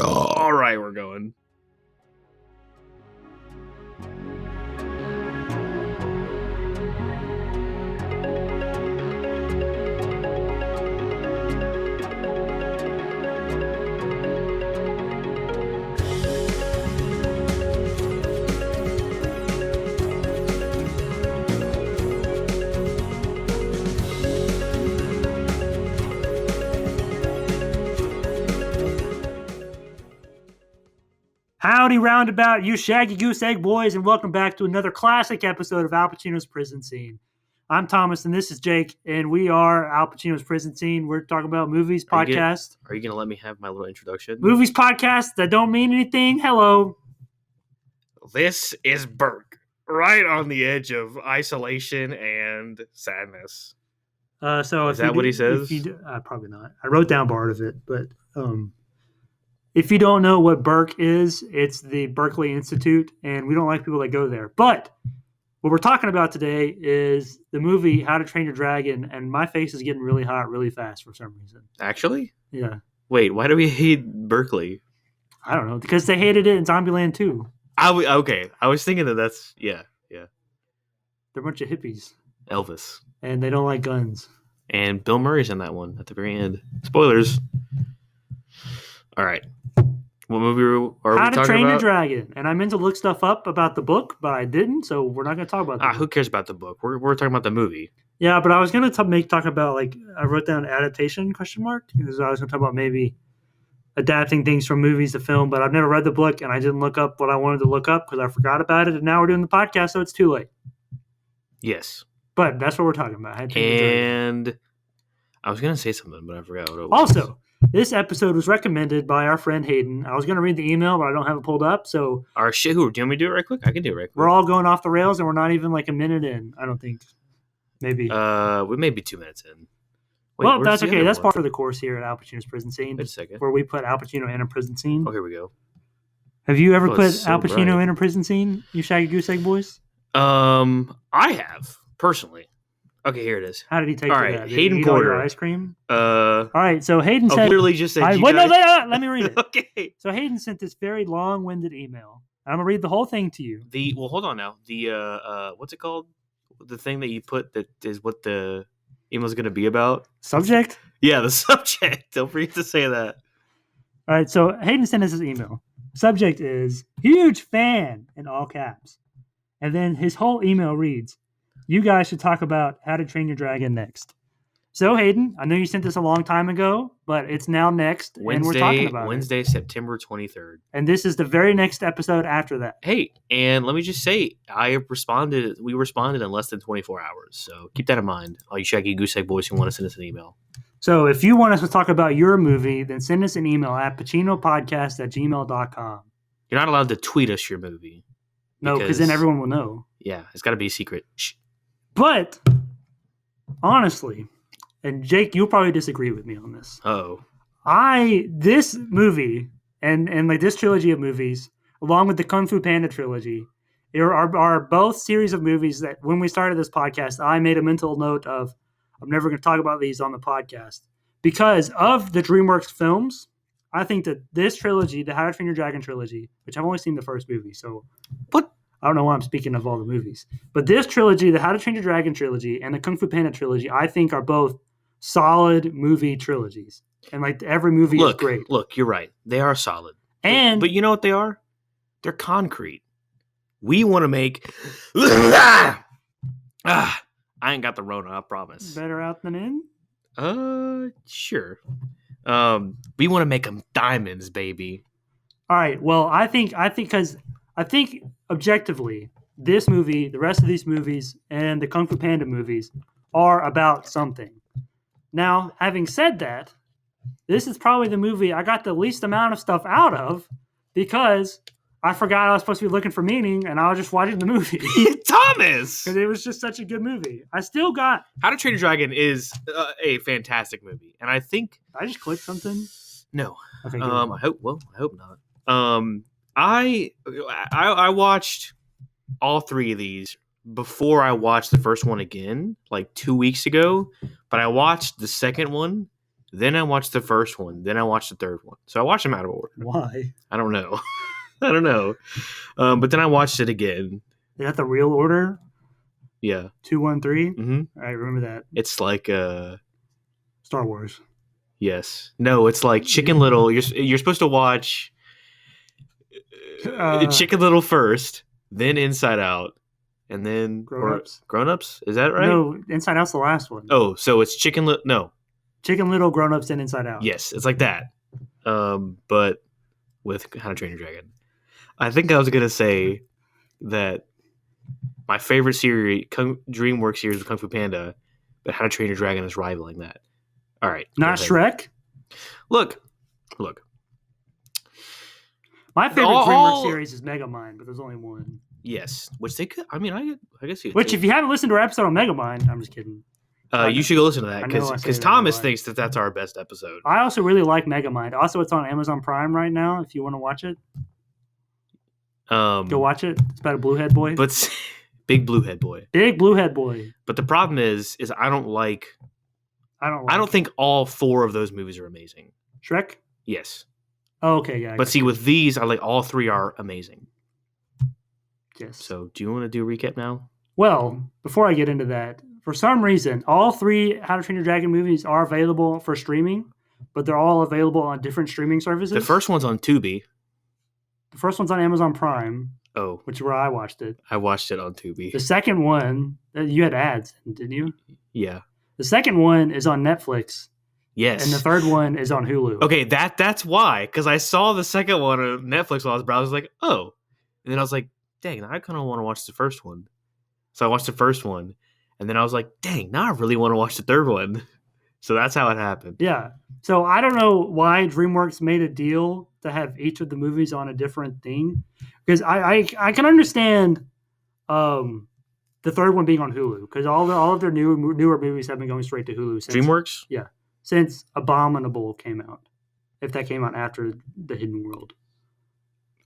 All right, we're going. Howdy roundabout, you Shaggy Goose Egg Boys, and welcome back to another classic episode of Al Pacino's Prison Scene. I'm Thomas, and this is Jake, and we are Al Pacino's Prison Scene. We're talking about movies podcast. Are you going to let me have my little introduction? Movies podcast that don't mean anything. Hello. This is Berk, right on the edge of isolation and sadness. So is that what he says? Probably not. I wrote down part of it, but if you don't know what Berk is, it's the Berkeley Institute, and we don't like people that go there. But what we're talking about today is the movie How to Train Your Dragon, and my face is getting really hot really fast for some reason. Actually? Yeah. Wait, why do we hate Berkeley? I don't know, because they hated it in Zombieland 2. Okay, I was thinking that's, yeah. They're a bunch of hippies. Elvis. And they don't like guns. And Bill Murray's in that one at the very end. Spoilers. All right. What movie are we talking about? How to Train Your Dragon. And I meant to look stuff up about the book, but I didn't, so we're not going to talk about that. Who cares about the book? We're talking about the movie. Yeah, but I was going to talk about, I wrote down adaptation, because I was going to talk about maybe adapting things from movies to film, but I've never read the book, and I didn't look up what I wanted to look up because I forgot about it, and now we're doing the podcast, so it's too late. Yes. But that's what we're talking about. And I was going to say something, but I forgot what it was. Also, this episode was recommended by our friend Hayden. I was going to read the email, but I don't have it pulled up. So, do you want me to do it right quick? I can do it right quick. We're all going off the rails, and we're not even a minute in. I don't think. Maybe. We may be 2 minutes in. Wait, well, that's okay. That's part of the course here at Al Pacino's Prison Scene. Wait a second. Where we put Al Pacino in a prison scene. Oh, here we go. Have you ever put Al Pacino in a prison scene, you Shaggy Goose Egg Boys? I have, personally. Okay, here it is. How did he take that? Hayden Porter. All your ice cream? All right, so Hayden said... literally just said let me read it. Okay. So Hayden sent this very long-winded email. I'm going to read the whole thing to you. Hold on now. What's it called? The thing that you put that is what the email's going to be about? Subject? Yeah, the subject. Don't forget to say that. All right, so Hayden sent us his email. Subject is, huge fan, in all caps. And then his whole email reads, you guys should talk about How to Train Your Dragon next. So, Hayden, I know you sent this a long time ago, but it's now next, and we're talking about Wednesday, September 23rd. And this is the very next episode after that. Hey, and let me just say, we responded in less than 24 hours, so keep that in mind, all you Shaggy Goose Egg Boys who want to send us an email. So, if you want us to talk about your movie, then send us an email at pacinopodcast@gmail.com. You're not allowed to tweet us your movie. No, because then everyone will know. Yeah, it's got to be a secret. Shh. But, honestly, and Jake, you'll probably disagree with me on this. Oh. This movie, and this trilogy of movies, along with the Kung Fu Panda trilogy, are both series of movies that when we started this podcast, I made a mental note of, I'm never going to talk about these on the podcast. Because of the DreamWorks films, I think that this trilogy, the How to Train Your Dragon trilogy, which I've only seen the first movie, so... What? I don't know why I'm speaking of all the movies. But this trilogy, the How to Train Your Dragon trilogy and the Kung Fu Panda trilogy, I think are both solid movie trilogies. And every movie is great. Look, you're right. They are solid. But you know what they are? They're concrete. We want to make... I ain't got the Rona, I promise. Better out than in? Sure. We want to make them diamonds, baby. All right. Well, I think objectively, this movie, the rest of these movies, and the Kung Fu Panda movies are about something. Now, having said that, this is probably the movie I got the least amount of stuff out of because I forgot I was supposed to be looking for meaning, and I was just watching the movie. Thomas! Because it was just such a good movie. I still got... How to Train Your Dragon is a fantastic movie, and I think... Did I just click something? No. Okay, I hope not. I watched all three of these before I watched the first one again, 2 weeks ago. But I watched the second one Then I watched the first one. Then I watched the third one. So I watched them out of order. Why? I don't know. I don't know. But then I watched it again. Is that the real order? Yeah. 2, 1, 3? Mm-hmm. I remember that. It's like Star Wars. Yes. No, it's like Chicken Little. You're supposed to watch Chicken Little first, then Inside Out, and then Grown-Ups. Grown-Ups? Is that right? No, Inside Out's the last one. Oh, so it's Chicken Little. No. Chicken Little, Grown-Ups, and Inside Out. Yes, it's like that. But with How to Train Your Dragon. I think I was gonna say that my favorite series, DreamWorks series of Kung Fu Panda, but How to Train Your Dragon is rivaling that. All right. Not Shrek? Look. My favorite DreamWorks series is Megamind, but there's only one. Yes, which they could. I mean, I guess you. Which, if you haven't listened to our episode on Megamind, I'm just kidding. You should go listen to that I know I because say Thomas Megamind. thinks that that's our best episode. I also really like Megamind. Also, it's on Amazon Prime right now. If you want to watch it, go watch it. It's about a blue head boy. But big blue head boy. Big blue head boy. But the problem is I don't think all 4 of those movies are amazing. Shrek? Yes. Oh, okay, yeah. But see, with these, I like all 3 are amazing. Yes. So, do you want to do a recap now? Well, before I get into that, for some reason, all 3 How to Train Your Dragon movies are available for streaming, but they're all available on different streaming services. The first one's on Tubi. The first one's on Amazon Prime. Oh. Which is where I watched it. I watched it on Tubi. The second one, you had ads, didn't you? Yeah. The second one is on Netflix. Yes. And the third one is on Hulu. Okay, that's why. Because I saw the second one on Netflix while I was browsing. I was like, oh. And then I was like, dang, I kind of want to watch the first one. So I watched the first one. And then I was like, dang, now I really want to watch the third one. So that's how it happened. Yeah. So I don't know why DreamWorks made a deal to have each of the movies on a different thing. Because I can understand the third one being on Hulu. Because all of their newer movies have been going straight to Hulu. Since, DreamWorks? Yeah. Since Abominable came out. If that came out after The Hidden World.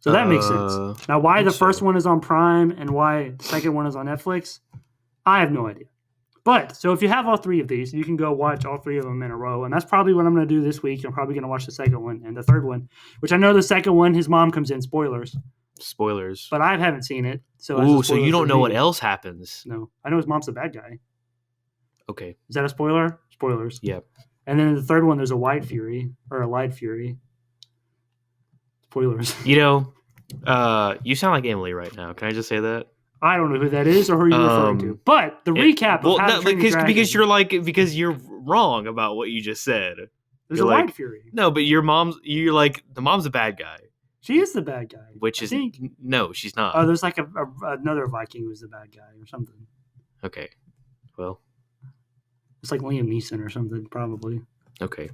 So that makes sense. Now, why the first one is on Prime and why the second one is on Netflix, I have no idea. But, so if you have all 3 of these, you can go watch all 3 of them in a row. And that's probably what I'm going to do this week. I'm probably going to watch the second one and the third one. Which I know the second one, his mom comes in. Spoilers. But I haven't seen it. So you don't know what else happens. No. I know his mom's the bad guy. Okay. Is that a spoiler? Spoilers. Yeah. And then in the third one, there's a White Fury. Or a Light Fury. Spoilers. You know, you sound like Emily right now. Can I just say that? I don't know who that is or who you're referring to. But the recap of How to Train Your Dragon. Because you're wrong about what you just said. There's a White Fury. No, but you're like, the mom's a bad guy. She is the bad guy. No, she's not. Oh, there's like another Viking who's the bad guy or something. Okay. Well. It's like Liam Neeson or something, probably. Okay.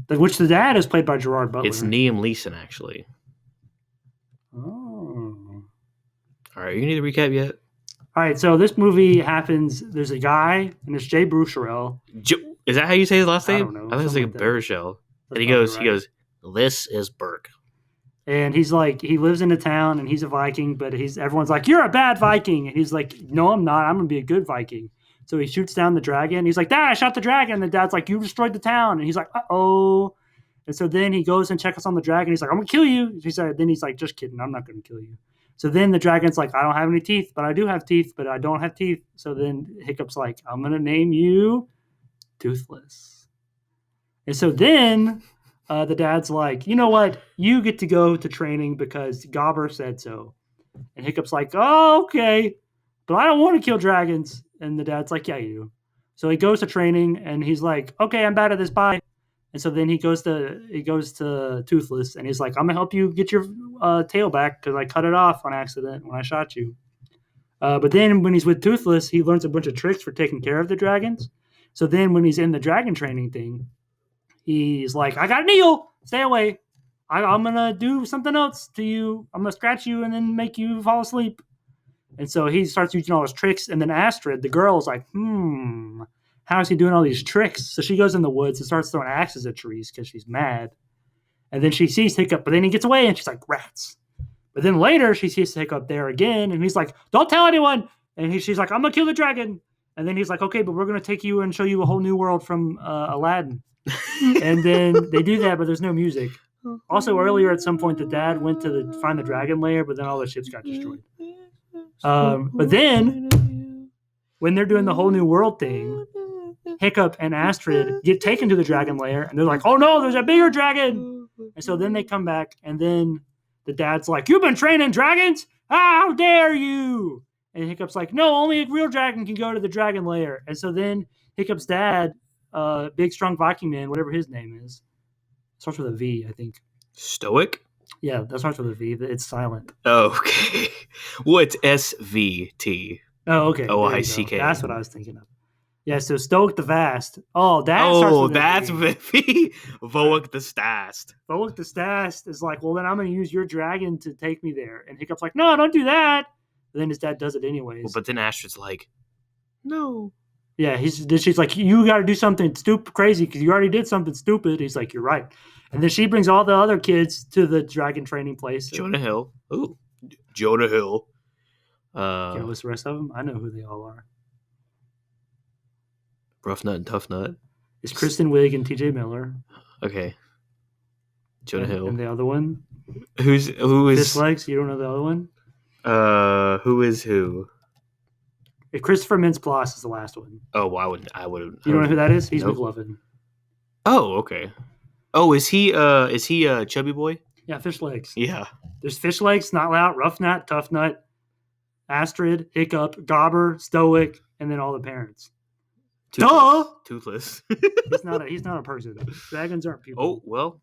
Which the dad is played by Gerard Butler. It's Liam Neeson, actually. Oh. All right, you need to recap yet? All right, so this movie happens. There's a guy, and it's Jay Brucherel. Is that how you say his last name? I don't know. I think it's like Baruchel. And he goes, this is Berk. And he's like, he lives in a town, and he's a Viking, but everyone's like, you're a bad Viking. And he's like, no, I'm not. I'm going to be a good Viking. So he shoots down the dragon. He's like, Dad, I shot the dragon. And the dad's like, you destroyed the town. And he's like, uh-oh. And so then he goes and checks on the dragon. He's like, I'm going to kill you. Then he's like, just kidding. I'm not going to kill you. So then the dragon's like, I don't have any teeth, but I do have teeth, but I don't have teeth. So then Hiccup's like, I'm going to name you Toothless. And so then the dad's like, you know what? You get to go to training because Gobbler said so. And Hiccup's like, oh, okay. But I don't want to kill dragons. And the dad's like, yeah, you do. So he goes to training and he's like, okay, I'm bad at this. Bye. And so then he goes to Toothless and he's like, I'm gonna help you get your tail back because I cut it off on accident when I shot you. But then when he's with Toothless, he learns a bunch of tricks for taking care of the dragons. So then when he's in the dragon training thing, he's like, I got an eel. Stay away. I'm gonna do something else to you. I'm gonna scratch you and then make you fall asleep. And so he starts using all his tricks. And then Astrid, the girl, is like, how is he doing all these tricks? So she goes in the woods and starts throwing axes at trees because she's mad. And then she sees Hiccup, but then he gets away and she's like, rats. But then later she sees Hiccup there again and he's like, don't tell anyone. And she's like, I'm going to kill the dragon. And then he's like, okay, but we're going to take you and show you a whole new world from Aladdin. And then they do that, but there's no music. Also, earlier at some point, the dad went to find the dragon lair, but then all the ships got destroyed. But then, when they're doing the whole new world thing, Hiccup and Astrid get taken to the dragon lair, and they're like, "Oh no, there's a bigger dragon!" And so then they come back, and then the dad's like, "You've been training dragons? How dare you!" And Hiccup's like, "No, only a real dragon can go to the dragon lair." And so then Hiccup's dad, big strong Viking man, whatever his name is, starts with a V, I think. Stoic? Yeah, that starts with a V. It's silent. Oh, okay. Well, it's SVT. Oh, okay. OICK. That's what I was thinking of. Yeah, so Stoic the Vast. Oh, that's with a V. Voic the Stast. Voic the Stast is like, well, then I'm going to use your dragon to take me there. And Hiccup's like, no, don't do that. But then his dad does it anyways. Well, but then Astrid's like, no. Yeah, she's like, you got to do something stupid, crazy, because you already did something stupid. He's like, you're right. And then she brings all the other kids to the dragon training place. Jonah Hill. Ooh, Jonah Hill. Can't list the rest of them. I know who they all are. Rough Nut and Tough Nut. It's Kristen Wiig and T.J. Miller. Okay. Jonah Hill. And the other one? Who is? Fish Legs. You don't know the other one? Who is who? Christopher Mintz-Plasse is the last one. Oh, well, I would. You don't know who that is? He's nope. McLovin. Oh, okay. Oh, is he a chubby boy? Yeah, Fish Legs. Yeah. There's Fish Legs, Not Loud, Rough Nut, Tough Nut, Astrid, Hiccup, Gobbler, Stoic, and then all the parents. Toothless. He's not a person. Dragons aren't people. Oh, well,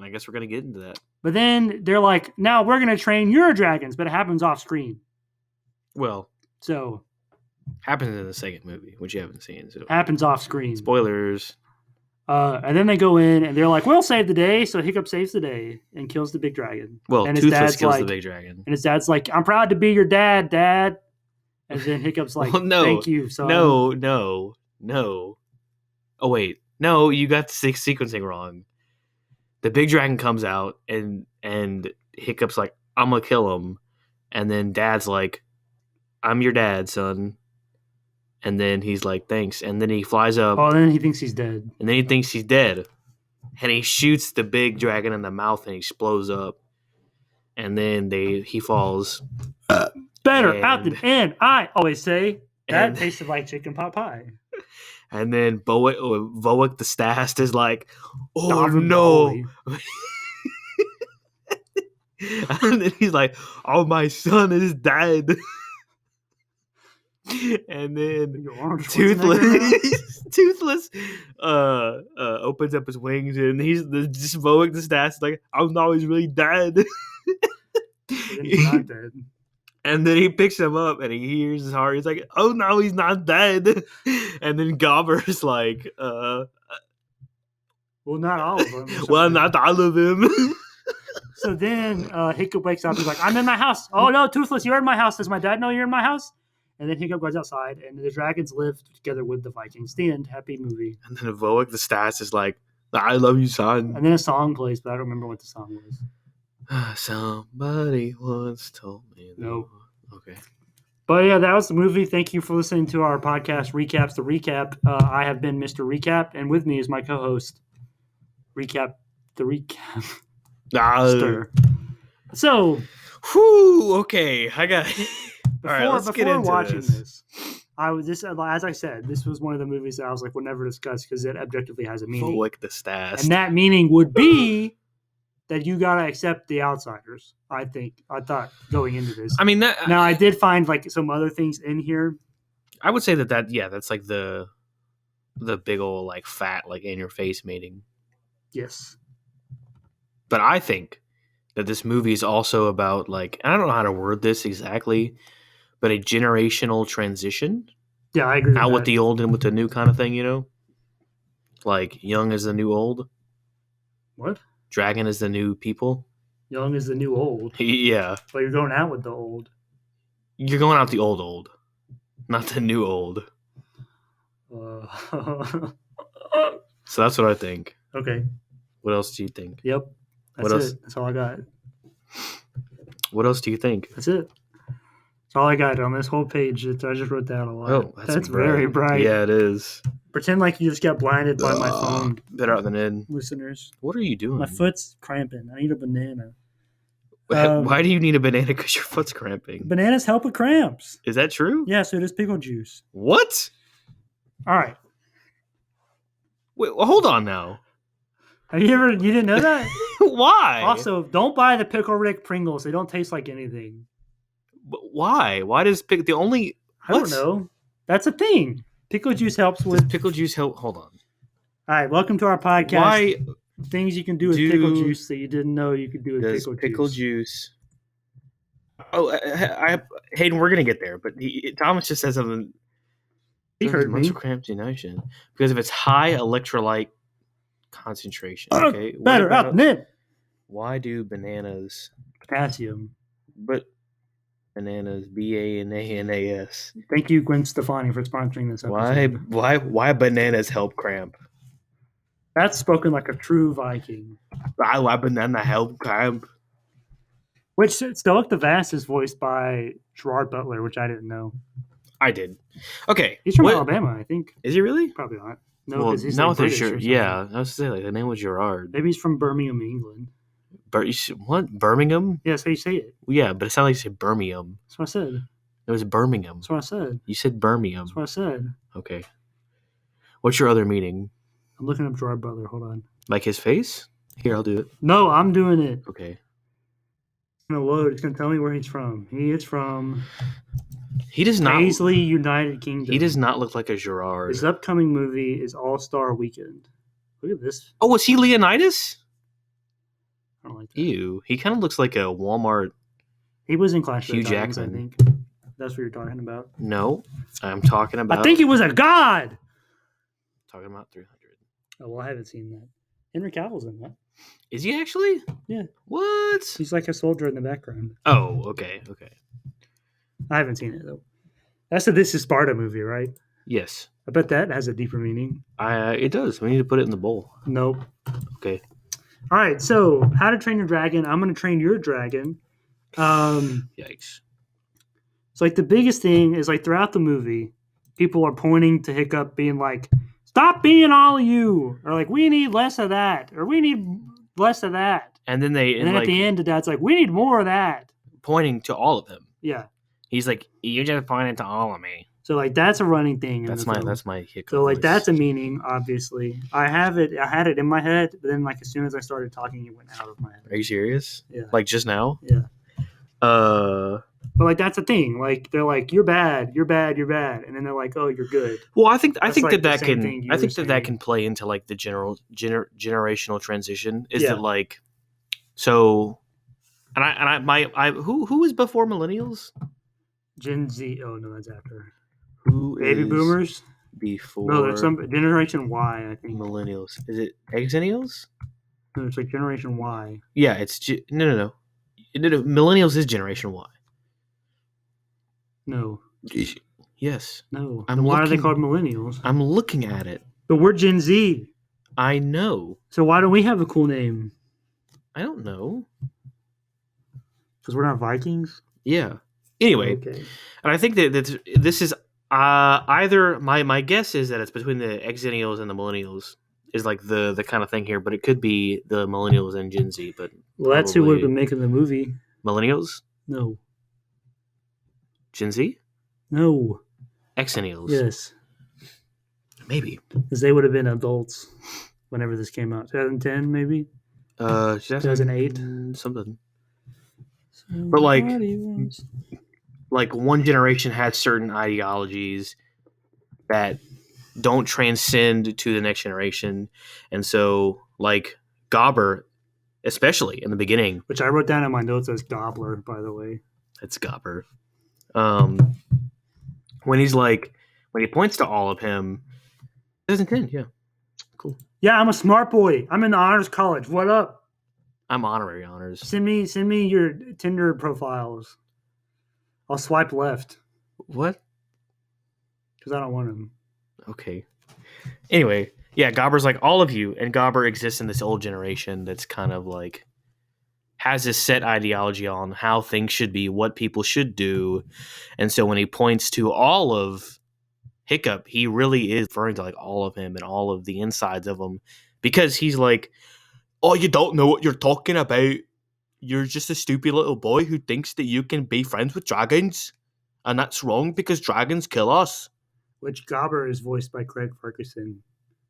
I guess we're going to get into that. But then they're like, now we're going to train your dragons, but it happens off screen. Well, so happens in the second movie, which you haven't seen. So happens off screen. Spoilers. And then they go in and they're like, we'll save the day. So Hiccup saves the day and kills the big dragon. Well, and Toothless kills the big dragon. And his dad's like, I'm proud to be your dad, Dad. And then Hiccup's like, no, thank you, son. No. Oh, wait. No, you got the sequencing wrong. The big dragon comes out, and Hiccup's like, I'm going to kill him. And then Dad's like, I'm your dad, son. And then he's like, thanks. And then he flies up. Oh, and then he thinks he's dead. And then he thinks he's dead. And he shoots the big dragon in the mouth, and he explodes up. And then he falls. Better out than in, I always say. That tasted like chicken pot pie. And then Voic the Stast is like, oh no. And then he's like, oh, my son is dead. And then Toothless opens up his wings, and he's just Voic the Stast like, oh no, he's really dead. He's not dead. And then he picks him up, and he hears his heart. He's like, oh no, he's not dead. And then Gobbler's like, well, not all of them. Well, not all of them. So then Hiccup wakes up. He's like, I'm in my house. Oh no, Toothless, you're in my house. Does my dad know you're in my house? And then Hiccup goes outside, and the dragons live together with the Vikings. The end. Happy movie. And then Voic the Stast is like, I love you, son. And then a song plays, but I don't remember what the song was. Somebody once told me. No. Okay. But yeah, that was the movie. Thank you for listening to our podcast, Recaps the Recap. I have been Mr. Recap, and with me is my co-host, Recap the Recap. So, okay, I got it. All right, let's get into watching this. As I said, this was one of the movies that I was like, we'll never discuss because it objectively has a meaning. Voic the Stast. And that meaning would be that you gotta accept the outsiders. I thought going into this. I mean, now I did find like some other things in here. I would say that's like the big old like fat like in your face mating. Yes. But I think that this movie is also about like, I don't know how to word this exactly, but a generational transition. Yeah, I agree. Out with the old and with the new kind of thing, you know? Like young is the new old. What? Dragon is the new people. Young is the new old. Yeah. But you're going out with the old. You're going out the old. Not the new old. So that's what I think. Okay. What else do you think? Yep. That's it. That's all I got. What else do you think? That's it. That's all I got on this whole page. I just wrote down a lot. Oh, that's very bright. Yeah, it is. Pretend like you just got blinded by my phone, Better out than in. listeners. What are you doing? My foot's cramping. I need a banana. Why do you need a banana? Because your foot's cramping. Bananas help with cramps. Is that true? Yeah, so does pickle juice. What? All right. Wait, well, hold on now. You didn't know that? Why? Also, don't buy the Pickle Rick Pringles. They don't taste like anything. But why? Why does the only? I don't know. That's a thing. Pickle juice helps Does with pickle juice help? Hold on. All right, welcome to our podcast. Why Things you can do with pickle juice that you didn't know you could do with does pickle juice? Oh, Hayden, we're gonna get there, but Thomas just says something. He heard me. Muscle cramponation because of its high electrolyte concentration. Okay, better up nip. Why do bananas? Potassium. But bananas, BANANAS. Thank you, Gwen Stefani, for sponsoring this episode. Why bananas help cramp? That's spoken like a true Viking. Why banana help cramp? Which Stoic the Vast is voiced by Gerard Butler, which I didn't know. I did. Okay, he's from Alabama, I think. Is he really? Probably not. No, well, he's not like with his shirt. Yeah, I was saying like the name was Gerard. Maybe he's from Birmingham, England. What? Birmingham? Yeah, that's how you say it. Yeah, but it sounded like you said Birmingham. That's what I said. It was Birmingham. That's what I said. You said Birmingham. That's what I said. Okay. What's your other meaning? I'm looking up Gerard Butler. Hold on. Like his face? Here, I'll do it. No, I'm doing it. Okay. It's going to load. It's going to tell me where he's from. He is from... He does not... Paisley, United Kingdom. He does not look like a Gerard. His upcoming movie is All-Star Weekend. Look at this. Oh, was he Leonidas? I don't like that. Ew. He kind of looks like a Walmart... He was in Clash Hugh of the Titans, Jackman. I think. That's what you're talking about. No. I'm talking about... I think he was a god! Talking about 300. Oh, well, I haven't seen that. Henry Cavill's in that. Is he actually? Yeah. What? He's like a soldier in the background. Oh, okay. I haven't seen it, though. That's the This Is Sparta movie, right? Yes. I bet that has a deeper meaning. It does. We need to put it in the bowl. Nope. Okay. All right, so How to Train Your Dragon. I'm going to train your dragon. Yikes. So, like, the biggest thing is, like, throughout the movie, people are pointing to Hiccup being like, stop being all of you. Or, like, we need less of that. Or we need less of that. And then at the end, the dad's like, we need more of that. Pointing to all of them. Yeah. He's like, you just pointed to all of me. So, like, that's a running thing. That's my Hiccup. So, like, voice. that's a meaning, obviously. I had it in my head, but then, like, as soon as I started talking, it went out of my head. Are you serious? Yeah. Like, just now? Yeah. But like, that's the thing. Like, they're like, you're bad, you're bad, you're bad, and then they're like, oh, you're good. Well, I think like that can play into like the generational transition. Is that like so? And who was before millennials? Gen Z. Oh no, that's after. Who Baby is boomers? before? No, there's some Generation Y. I think millennials. Is it exennials? No, it's like Generation Y. Yeah, it's no. Millennials is Generation Y. No. Yes. No. Why are they called millennials? I'm looking at it. But we're Gen Z. I know. So why don't we have a cool name? I don't know. Because we're not Vikings? Yeah. Anyway, okay. And I think that this is either my guess is that it's between the exennials and the millennials is like the kind of thing here, but it could be the millennials and Gen Z. But that's who would have been making the movie. Millennials? No. Gen Z? No. Exennials? Yes. Maybe. Because they would have been adults whenever this came out. 2010, maybe? 2008? Something. But like one generation has certain ideologies that don't transcend to the next generation. And so like Gobbler, especially in the beginning. Which I wrote down in my notes as Gobbler, by the way. It's Gobbler. When he points to all of him, 2010, yeah. Cool. Yeah, I'm a smart boy. I'm in the honors college. What up? I'm honorary honors. Send me your Tinder profiles. I'll swipe left. What? Because I don't want them. Okay. Anyway, yeah, Gobbler's like all of you, and Gobbler exists in this old generation that's kind of like has this set ideology on how things should be, what people should do. And so when he points to all of Hiccup, he really is referring to like all of him and all of the insides of him, because he's like, oh, you don't know what you're talking about. You're just a stupid little boy who thinks that you can be friends with dragons, and that's wrong because dragons kill us. Which Gobbler is voiced by Craig Ferguson,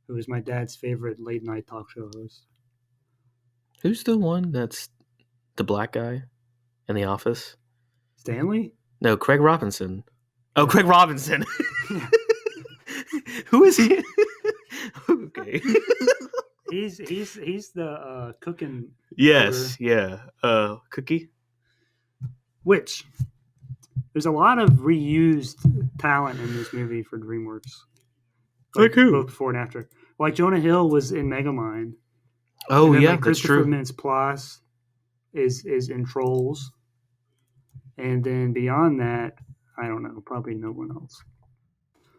who is my dad's favorite late night talk show host. Who's the one that's the black guy in The Office? Stanley? No, Craig Robinson. Oh, Craig Robinson. Who is he? Okay. He's the cooking. Yes, order. yeah. Cookie. Which there's a lot of reused talent in this movie for DreamWorks. Like who? Both before and after. Like Jonah Hill was in Megamind. Oh then, yeah, like, that's Christopher true. Mintz-Plasse is in Trolls, and then beyond that, I don't know. Probably no one else.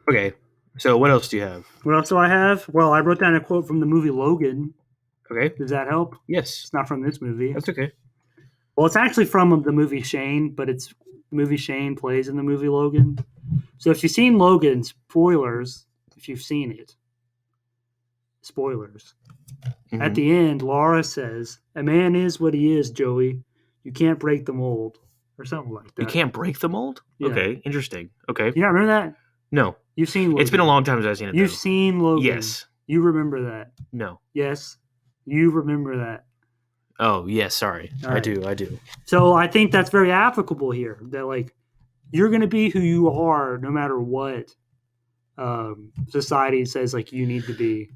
Okay, so what else do you have? What else do I have? Well, I wrote down a quote from the movie Logan. Okay. Does that help? Yes. It's not from this movie. That's okay. Well, it's actually from the movie Shane, but it's the movie Shane plays in the movie Logan. So if you've seen Logan, spoilers, if you've seen it, spoilers. Mm-hmm. At the end, Laura says, "A man is what he is, Joey. You can't break the mold," or something like that. You can't break the mold? Yeah. Okay, interesting. Okay. You not remember that? No. You've seen Logan. It's been a long time since I've seen it. You've seen Logan. Yes. You remember that? No. Yes. You remember that. Oh, yes, sorry. Right. I do. So I think that's very applicable here. That, like, you're going to be who you are no matter what society says, like, you need to be.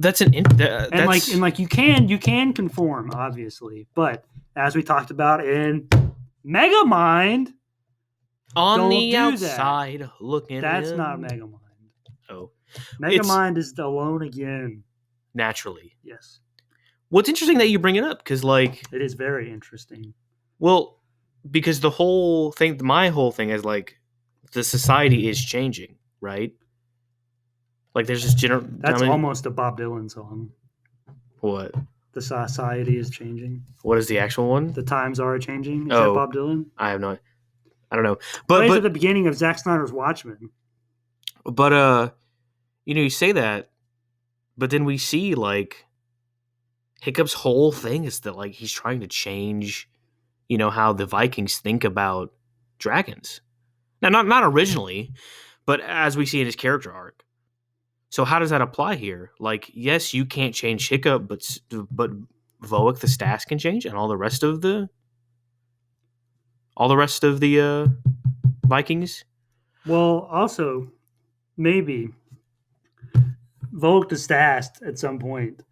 That's an you can conform, obviously, but as we talked about in Megamind, on the outside looking, that's not Megamind. Oh, Megamind is alone again. Naturally, yes. What's interesting that you bring it up, because like it is very interesting. Well, because my whole thing is like the society is changing, right? Like there's this That's almost a Bob Dylan song. What? The society is changing. What is the actual one? The times are changing. Is that Bob Dylan? I have no. I don't know. But at the beginning of Zack Snyder's Watchmen. But you say that, but then we see like Hiccup's whole thing is that like he's trying to change, how the Vikings think about dragons. Now, not originally, but as we see in his character arc. So how does that apply here? Like, yes, you can't change Hiccup, but Voic the Stast can change, and all the rest of the Vikings. Well, also maybe Voic the Stast at some point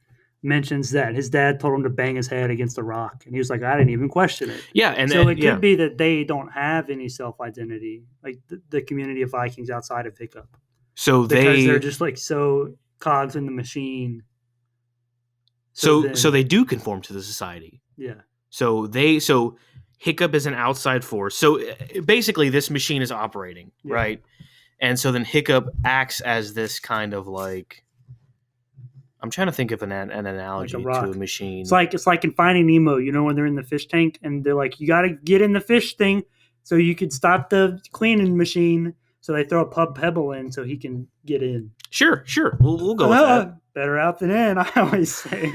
mentions that his dad told him to bang his head against a rock, and he was like, "I didn't even question it." Yeah, and so it could be that they don't have any self-identity, like the community of Vikings outside of Hiccup. So because they're just like so cogs in the machine. So they do conform to the society. Yeah. So Hiccup is an outside force. So basically, this machine is operating, right? And so then Hiccup acts as this kind of like. I'm trying to think of an analogy to a machine. It's like in Finding Nemo, when they're in the fish tank and they're like, you got to get in the fish thing so you could stop the cleaning machine. So they throw a pebble in so he can get in. Sure. We'll go with that. Better out than in, I always say.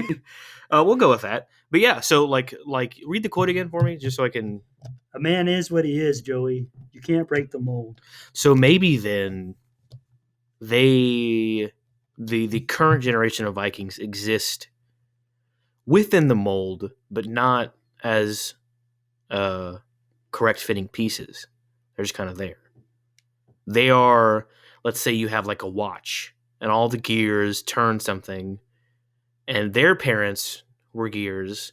We'll go with that. But yeah, so like read the quote again for me, just so I can. A man is what he is, Joey. You can't break the mold. So maybe then the current generation of Vikings exist within the mold, but not as correct fitting pieces. They're just kind of there. They are, let's say you have like a watch and all the gears turn something, and their parents were gears,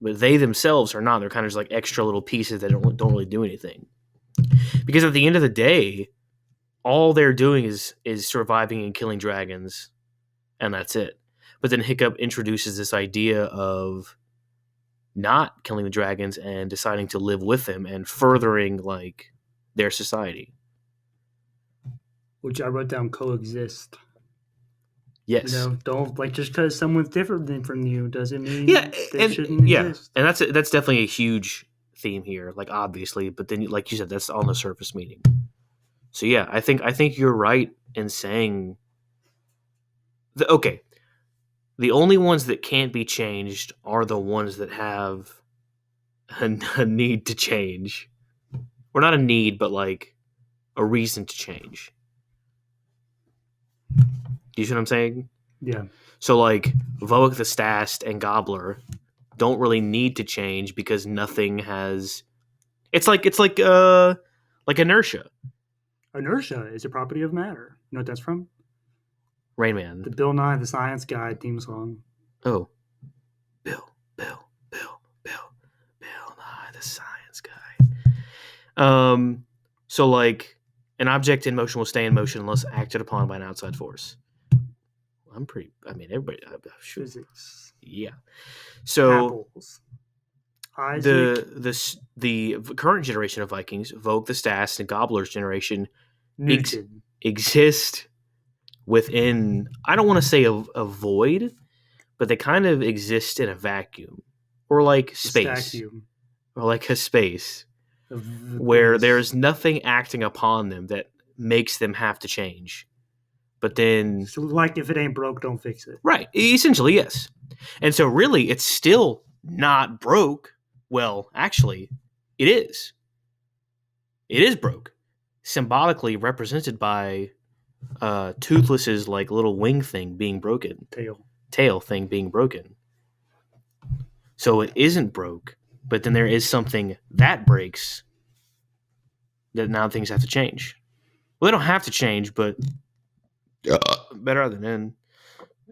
but they themselves are not. They're kind of just like extra little pieces that don't really do anything. Because at the end of the day, all they're doing is surviving and killing dragons, and that's it. But then Hiccup introduces this idea of not killing the dragons and deciding to live with them and furthering like their society. Which I wrote down coexist. Yes. Don't like just because someone's different from you doesn't mean they shouldn't exist. And that's definitely a huge theme here, like obviously. But then, like you said, that's on the surface meaning. So yeah, I think you're right in saying okay. The only ones that can't be changed are the ones that have a need to change. Or not a need, but like a reason to change. Do you see what I'm saying? Yeah. So like Voic the Stast and Gobbler don't really need to change because nothing has. It's like inertia. Inertia is a property of matter. You know what that's from? Rain Man. The Bill Nye the Science Guy theme song. Oh, Bill, Bill Nye the Science Guy. So like an object in motion will stay in motion unless acted upon by an outside force. I mean, everybody. Physics. Yeah. So Apples. Isaac. the current generation of Vikings, Vogue the Stast, and Gobbler's generation Newton. exist within. I don't want to say a void, but they kind of exist in a vacuum, or like space, or like a space where there's nothing acting upon them that makes them have to change. But then, so like if it ain't broke, don't fix it. Right. Essentially, yes. And so really, it's still not broke. Well, actually, it is. It is broke. Symbolically represented by Toothless's like little wing thing being broken. Tail thing being broken. So it isn't broke, but then there is something that breaks that now things have to change. Well, they don't have to change, but better than in.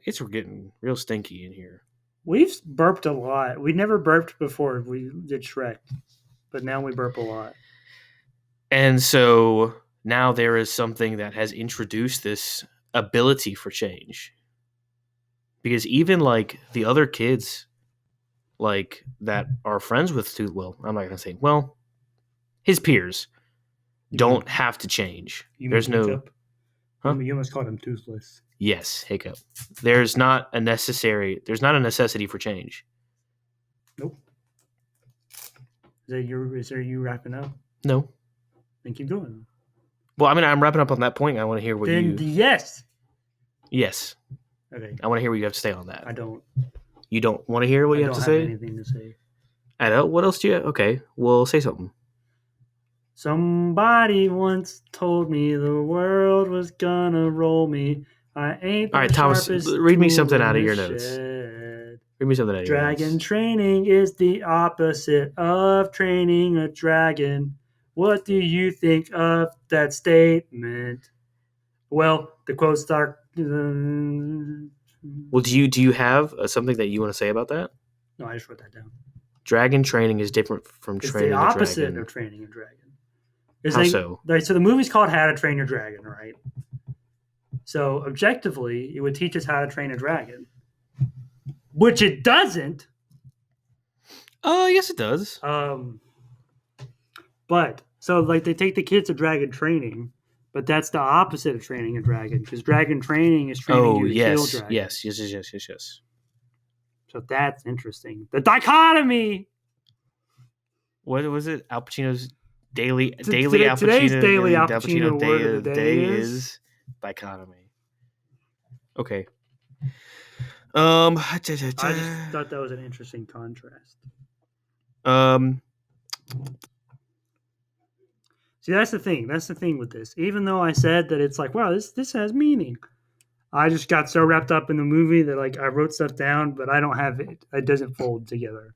It's getting real stinky in here. We've burped a lot. We never burped before we did Shrek, but now we burp a lot. And so now there is something that has introduced this ability for change. Because even like the other kids, like that are friends with well, I'm not gonna say his peers don't have to change. There's no Hiccup? Huh? You almost called him toothless. Yes, Hiccup. There's not a necessity for change. Nope. Is there you wrapping up? No. Then keep going. Well, I mean, I'm wrapping up on that point. I want to hear what Yes. Yes. Okay. I want to hear what you have to say on that. I don't. You don't want to hear what you have to say? I don't have anything to say. I don't. What else do you have? Okay, well, say something. Somebody once told me the world was gonna roll me. I ain't the All right, Thomas, read me something out of your notes. Read me something out of your notes. Dragon training is the opposite of training a dragon. What do you think of that statement? Well, the quote start. Well, do you have something that you want to say about that? No, I just wrote that down. Dragon training is different from training a dragon. It's the opposite of training a dragon. How so? So the movie's called How to Train Your Dragon, right? So objectively, it would teach us how to train a dragon, which it doesn't. Yes, it does. But so like they take the kids to dragon training, but that's the opposite of training a dragon because dragon training is training you to kill dragons. Yes. So that's interesting. The dichotomy. What was it? Al Pacino's daily Al Pacino. Today's daily Al Pacino day word of the the day day is dichotomy. Okay. I just thought that was an interesting contrast. See, that's the thing. That's the thing with this. Even though I said that it's like, wow, this has meaning. I just got so wrapped up in the movie that like I wrote stuff down, but I don't have it. It doesn't fold together.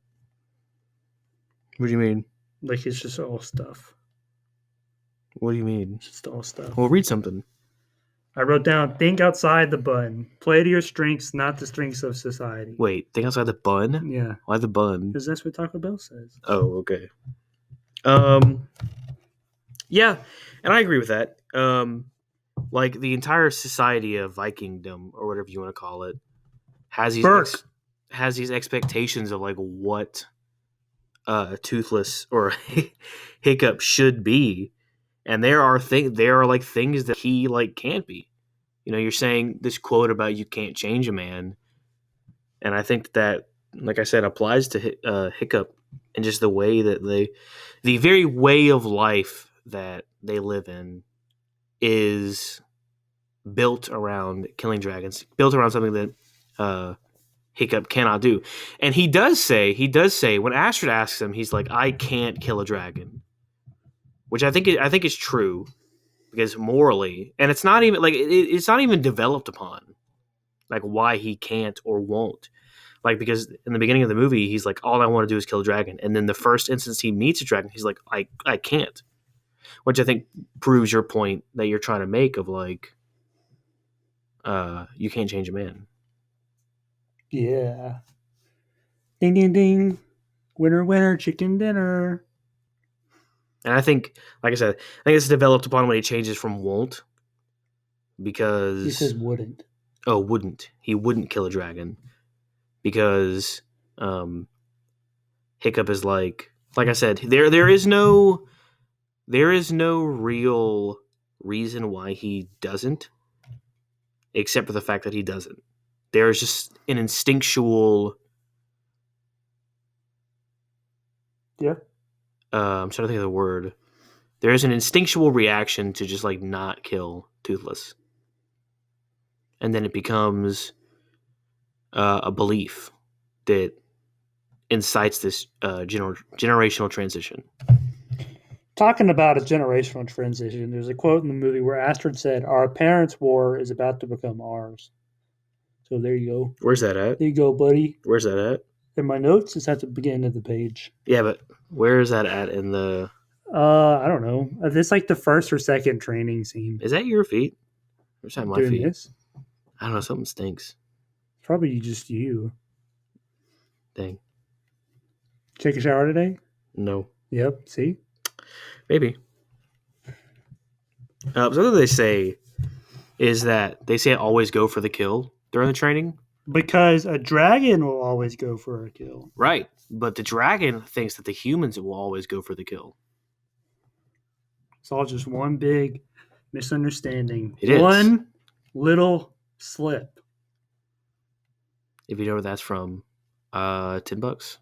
What do you mean? Like it's just all stuff. What do you mean? It's just all stuff. Well, read something. I wrote down, think outside the bun. Play to your strengths, not the strengths of society. Wait, think outside the bun? Yeah. Why the bun? Because that's what Taco Bell says. Oh, okay. Yeah, and I agree with that. Like the entire society of Vikingdom, or whatever you want to call it, has these expectations of like what Toothless or Hiccup should be, and there are like things that he like can't be. You know, you're saying this quote about you can't change a man, and I think that, like I said, applies to Hiccup and just the way that the very way of life that they live in is built around killing dragons, built around something that Hiccup cannot do. And he does say, when Astrid asks him, he's like, I can't kill a dragon, which I think is true because morally, and it's not even like it's not even developed upon like why he can't or won't. Like, because in the beginning of the movie, he's like, all I want to do is kill a dragon. And then the first instance he meets a dragon, he's like, I can't. Which I think proves your point that you're trying to make of like, you can't change a man. Yeah. Ding, ding, ding. Winner, winner, chicken dinner. And I think, like I said, I think it's developed upon when he changes from won't. Because... He says wouldn't. Oh, wouldn't. He wouldn't kill a dragon. Because Hiccup is like I said, there is no real reason why he doesn't, except for the fact that he doesn't. There's just an instinctual. Yeah. I'm trying to think of the word. There is an instinctual reaction to just like not kill Toothless, and then it becomes a belief that incites this generational transition. Talking about a generational transition, there's a quote in the movie where Astrid said, "Our parents' war is about to become ours." So there you go. Where's that at? There you go, buddy. Where's that at? In my notes, it's at the beginning of the page. Yeah, but where is that at in the... I don't know. It's like the first or second training scene. Is that your feet? Or is that my Doing feet? this? I don't know. Something stinks. Probably just you. Dang. Take a shower today? No. Yep. See? Maybe. Something they say is that they say always go for the kill during the training. Because a dragon will always go for a kill. Right. But the dragon thinks that the humans will always go for the kill. It's all just one big misunderstanding. It is. One little slip. If you know where that's from, $10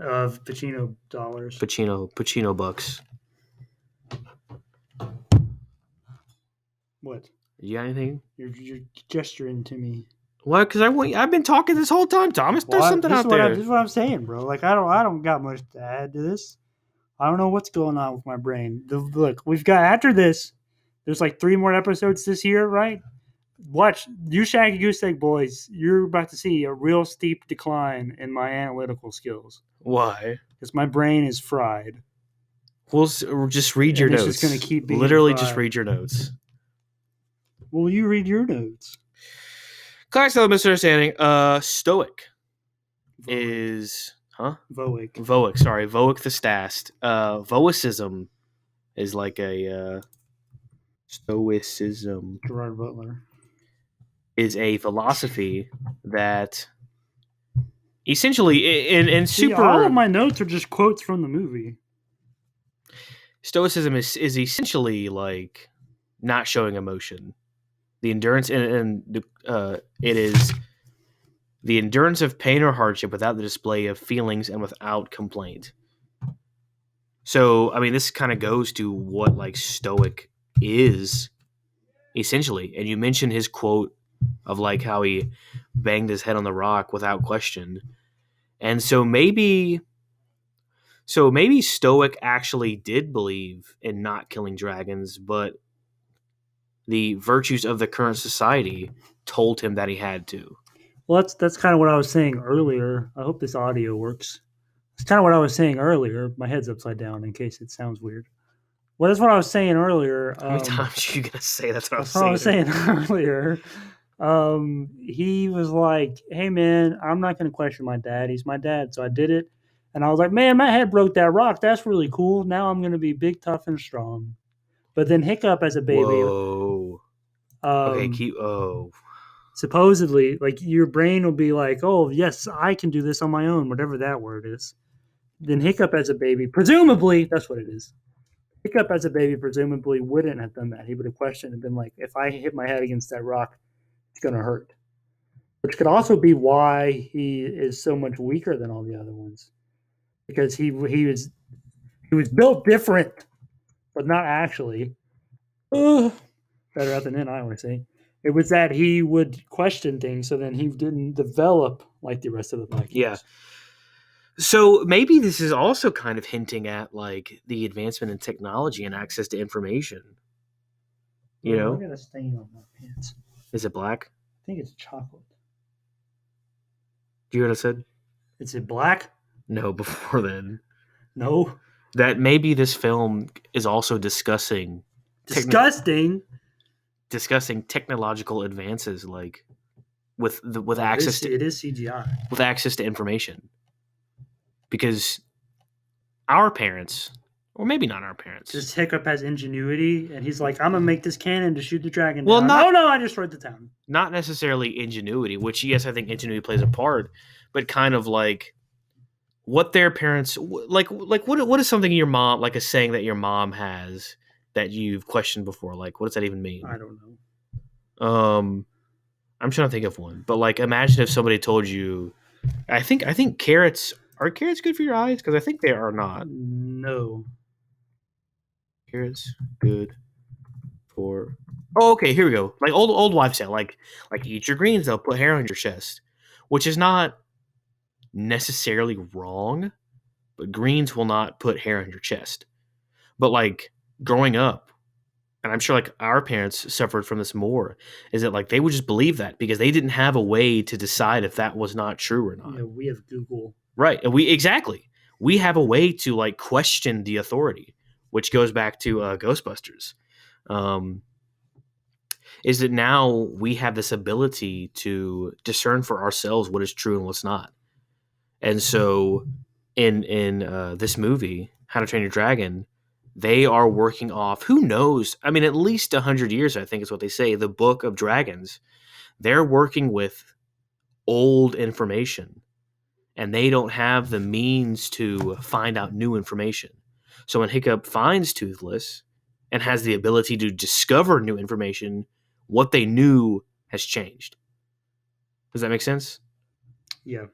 Of Pacino dollars. Pacino bucks. What? You got anything? You're gesturing to me. What? Because I've been talking this whole time, Thomas. There's something out there. This is what I'm saying, bro. Like I don't got much to add to this. I don't know what's going on with my brain. Look, we've got after this. There's like 3 more episodes this year, right? Watch you, Shaggy Goose Egg Boys. You're about to see a real steep decline in my analytical skills. Why? Because my brain is fried. We'll just read your notes. It's just going to keep being literally fried. Just read your notes. Well, you read your notes. Classic level misunderstanding. Stoic is Voic. Sorry, Voic the Stast. Voicism is like a Stoicism. Gerard Butler is a philosophy that essentially in super. All of my notes are just quotes from the movie. Stoicism is essentially like not showing emotion. The endurance and it is the endurance of pain or hardship without the display of feelings and without complaint. So, I mean, this kind of goes to what like Stoic is essentially. And you mentioned his quote of like how he banged his head on the rock without question. And so maybe Stoic actually did believe in not killing dragons, but the virtues of the current society told him that he had to. Well, that's kind of what I was saying earlier. I hope this audio works. It's kind of what I was saying earlier. My head's upside down in case it sounds weird. Well, that's what I was saying earlier. How many times are you gonna say that's what I was saying earlier? He was like, "Hey, man, I'm not gonna question my dad. He's my dad, so I did it." And I was like, "Man, my head broke that rock. That's really cool. Now I'm gonna be big, tough, and strong." But then Hiccup as a baby. Whoa. Okay, supposedly, like your brain will be like, "Oh, yes, I can do this on my own," whatever that word is. Then Hiccup as a baby, presumably, that's what it is. Hiccup as a baby presumably wouldn't have done that. He would have questioned and been like, if I hit my head against that rock, it's going to hurt. Which could also be why he is so much weaker than all the other ones. Because he was built different, but not actually. Better out than in, I always say. It was that he would question things, so then he didn't develop like the rest of the Vikings. Yeah. So maybe this is also kind of hinting at like the advancement in technology and access to information. You know, I got a stain on my pants. Is it black? I think it's chocolate. Do you hear what I said? Is it black? No, before then. No. That maybe this film is also discussing Disgusting. discussing technological advances, like with access to it is CGI. With access to information, because our parents, or maybe not our parents, Just Hiccup has ingenuity, and he's like, "I'm gonna make this cannon to shoot the dragon." Well, down. No, I destroyed the town. Not necessarily ingenuity, which yes, I think ingenuity plays a part, but kind of like what their parents like what is something your mom, like a saying that your mom has that you've questioned before, like what does that even mean? I don't know. I'm trying to think of one, but like imagine if somebody told you, I think carrots are good for your eyes, because I think they are not. No. Carrots good for. Oh, okay, here we go. Like old wives say, like eat your greens, they'll put hair on your chest, which is not necessarily wrong, but greens will not put hair on your chest. But like growing up, and I'm sure like our parents suffered from this more, is that like they would just believe that because they didn't have a way to decide if that was not true or not. Yeah, we have Google. Right. And we have a way to like question the authority, which goes back to Ghostbusters. Is that now we have this ability to discern for ourselves what is true and what's not. And so in this movie, How to Train Your Dragon, they are working off, who knows, I mean, at least 100 years, I think is what they say, the Book of Dragons. They're working with old information, and they don't have the means to find out new information. So when Hiccup finds Toothless and has the ability to discover new information, what they knew has changed. Does that make sense? Yeah.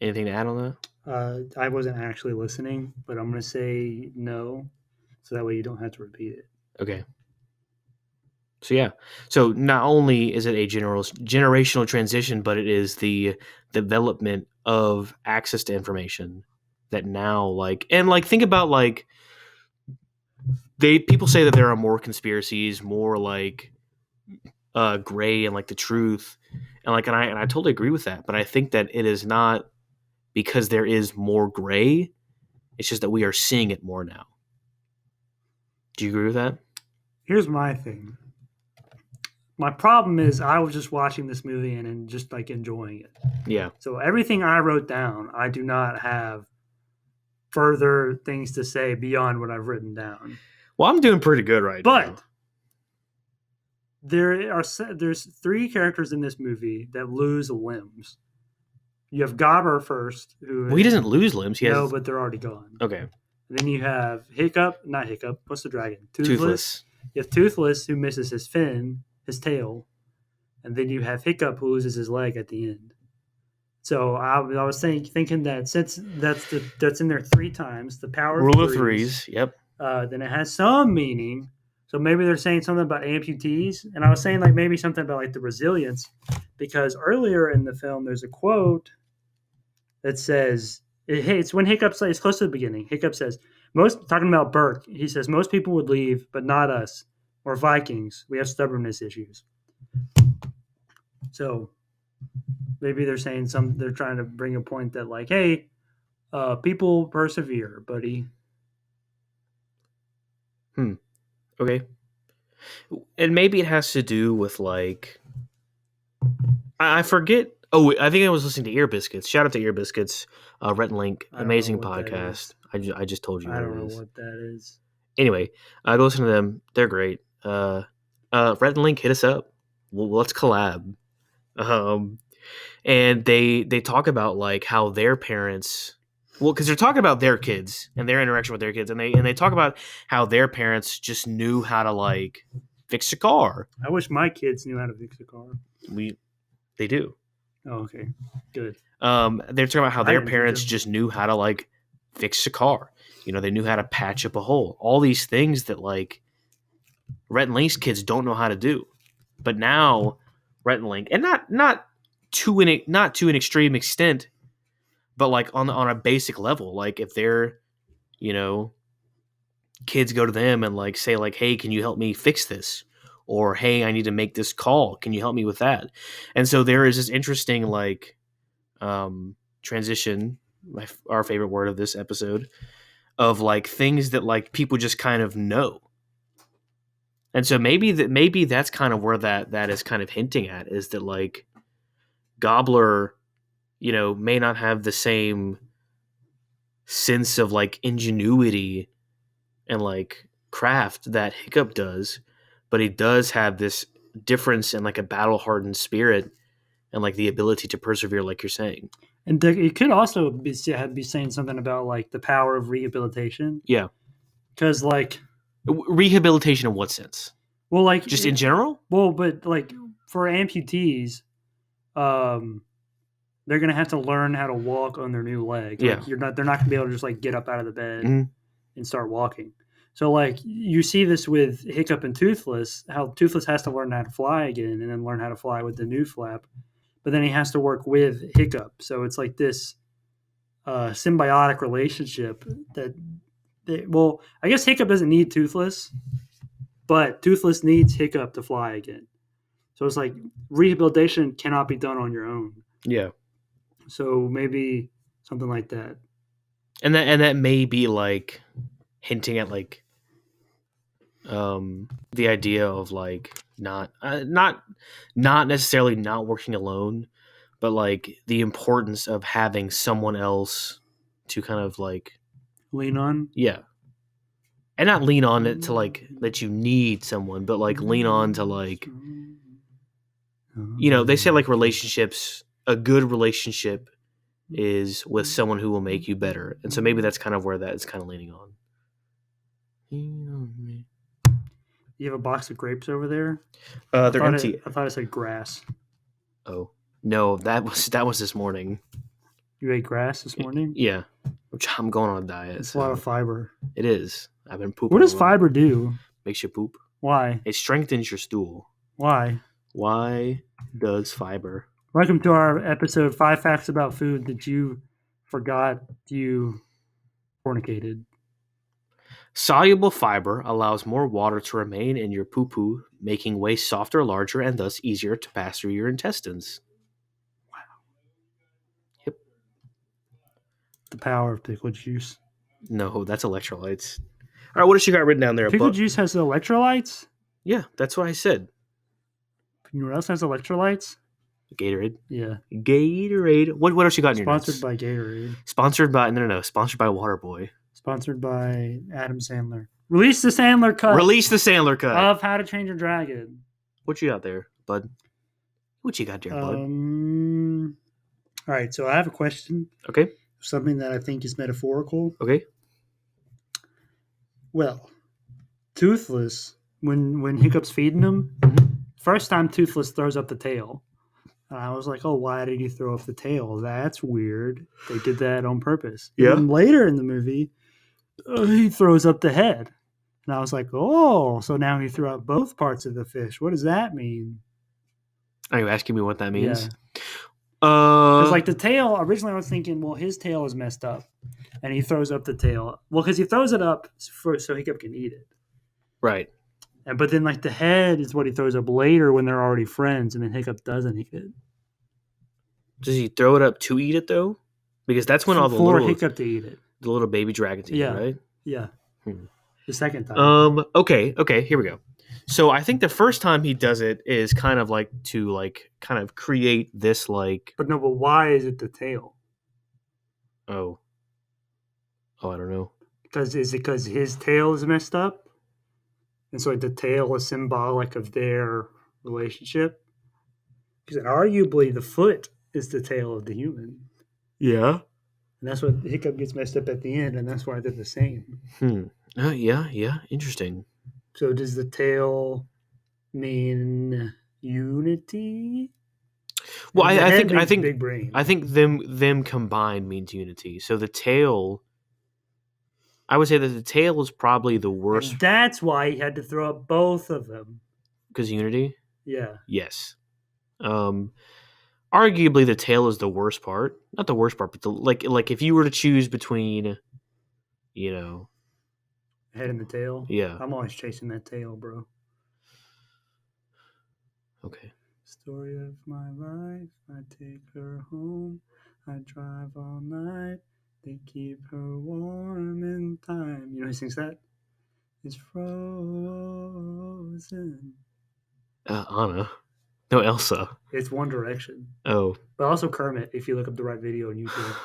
Anything to add on that? I wasn't actually listening, but I'm going to say no, so that way you don't have to repeat it. Okay. So yeah. So not only is it a generational transition, but it is the development of access to information that now think about like people say that there are more conspiracies, more like gray and like the truth, and I totally agree with that. But I think that it is not because there is more gray. It's just that we are seeing it more now. Do you agree with that? Here's my thing. My problem is I was just watching this movie and just like enjoying it. Yeah. So everything I wrote down, I do not have further things to say beyond what I've written down. Well, I'm doing pretty good now. But there's 3 characters in this movie that lose limbs. You have Gobbler first, he doesn't lose limbs. No, but they're already gone. Okay. And then you have not Hiccup. What's the dragon? Toothless. You have Toothless, who misses his fin, his tail, and then you have Hiccup, who loses his leg at the end. So I was thinking that since that's in there 3 times, the power of rule of threes. Yep. Then it has some meaning. So maybe they're saying something about amputees, and I was saying like maybe something about like the resilience, because earlier in the film there's a quote that says, "Hey, it's when Hiccup says, it's close to the beginning. Hiccup says, talking about Berk, he says, most people would leave, but not us. Or Vikings. We have stubbornness issues." So maybe they're saying they're trying to bring a point that like, hey, people persevere, buddy. Okay. And maybe it has to do with like, I forget. Oh, I think I was listening to Ear Biscuits. Shout out to Ear Biscuits, Rhett and Link, amazing podcast. I just told you. I don't know what that is. Anyway, go listen to them. They're great. Rhett and Link, hit us up. Let's collab. And they talk about like how their parents, because they're talking about their kids and their interaction with their kids, and they talk about how their parents just knew how to like fix a car. I wish my kids knew how to fix a car. They do. Oh, okay, good. They're talking about how their parents just knew how to like fix a car. They knew how to patch up a hole. All these things that like Rhett and Link's kids don't know how to do. But now Rhett and Link, and not to an extreme extent, but like on a basic level, like if they're, kids go to them and like say like, hey, can you help me fix this? Or hey, I need to make this call. Can you help me with that? And so there is this interesting like transition, our favorite word of this episode, of like things that like people just kind of know. And so maybe that's kind of where that is kind of hinting at, is that like Gobbler, may not have the same sense of like ingenuity and like craft that Hiccup does, but he does have this difference in like a battle hardened spirit and like the ability to persevere, like you're saying. And it could also be saying something about like the power of rehabilitation. Yeah, because like rehabilitation in what sense? Well, like just in general. Well, but like for amputees, they're gonna have to learn how to walk on their new leg. Like they're not gonna be able to just like get up out of the bed and start walking. So like you see this with Hiccup and Toothless, how Toothless has to learn how to fly again and then learn how to fly with the new flap, but then he has to work with Hiccup. So it's like this symbiotic relationship well, I guess Hiccup doesn't need Toothless, but Toothless needs Hiccup to fly again. So it's like rehabilitation cannot be done on your own. Yeah. So maybe something like that. And that may be like hinting at like the idea of like not necessarily not working alone, but like the importance of having someone else to kind of like lean on. Yeah. And not lean on it to like that you need someone, but like lean on to like, they say like relationships, a good relationship is with someone who will make you better. And so maybe that's kind of where that is kind of leaning on. You have a box of grapes over there? They're empty. I thought it said grass. Oh, no, that was this morning. You ate grass this morning? Yeah. I'm going on a diet. It's a lot of fiber. It is. I've been pooping. What does fiber do? Makes you poop. Why? It strengthens your stool. Why? Why does fiber? Welcome to our episode 5 Facts About Food that you forgot you fornicated. Soluble fiber allows more water to remain in your poo-poo, making waste softer, larger, and thus easier to pass through your intestines. Wow. Yep. The power of pickle juice. No, that's electrolytes. All right, what else you got written down there? Pickle juice has electrolytes? Yeah, that's what I said. You know what else has electrolytes? Gatorade. Yeah. Gatorade. What else you got in your notes? Sponsored by Gatorade. Sponsored by no. Sponsored by Waterboy. Sponsored by Adam Sandler. Release the Sandler cut. Release the Sandler cut of How to Train Your Dragon. What you got there, bud? What you got there, bud? All right, so I have a question. Okay. Something that I think is metaphorical. Okay. Well, Toothless, when Hiccup's feeding him, first time Toothless throws up the tail. And I was like, oh, why did he throw up the tail? That's weird. They did that on purpose. Yeah. And later in the movie, he throws up the head. And I was like, oh, so now he threw up both parts of the fish. What does that mean? Are you asking me what that means? Yeah. Because like the tail, originally I was thinking, well, his tail is messed up. And he throws up the tail. Well, because he throws it up so Hiccup can eat it. Right. But then like the head is what he throws up later when they're already friends. And then Hiccup doesn't eat it. Does he throw it up to eat it though? Because that's when all the little Hiccup to eat it. The little baby dragons eat it, right? Yeah. The second time. Okay, here we go. So I think the first time he does it is kind of like to like kind of create this like. But why is it the tail? Oh, I don't know. Is it because his tail is messed up, and so like the tail is symbolic of their relationship? Because arguably the foot is the tail of the human. Yeah. And that's what Hiccup gets messed up at the end, and that's why they're the same. Yeah. Interesting. So does the tail mean unity? Well, I think big brain. I think them combined means unity. So the tail, I would say that the tail is probably the worst And that's why he had to throw up both of them. because Unity. Yeah. Yes. Arguably, the tail is the worst part. Not the worst part, but like if you were to choose between, Head and the tail. yeah. I'm always chasing that tail, bro. Okay. Story of my life. I take her home. I drive all night. They keep her warm in time. You know who sings that? It's frozen. Anna. No, Elsa. It's One Direction. Oh. But also Kermit, if you look up the right video on YouTube.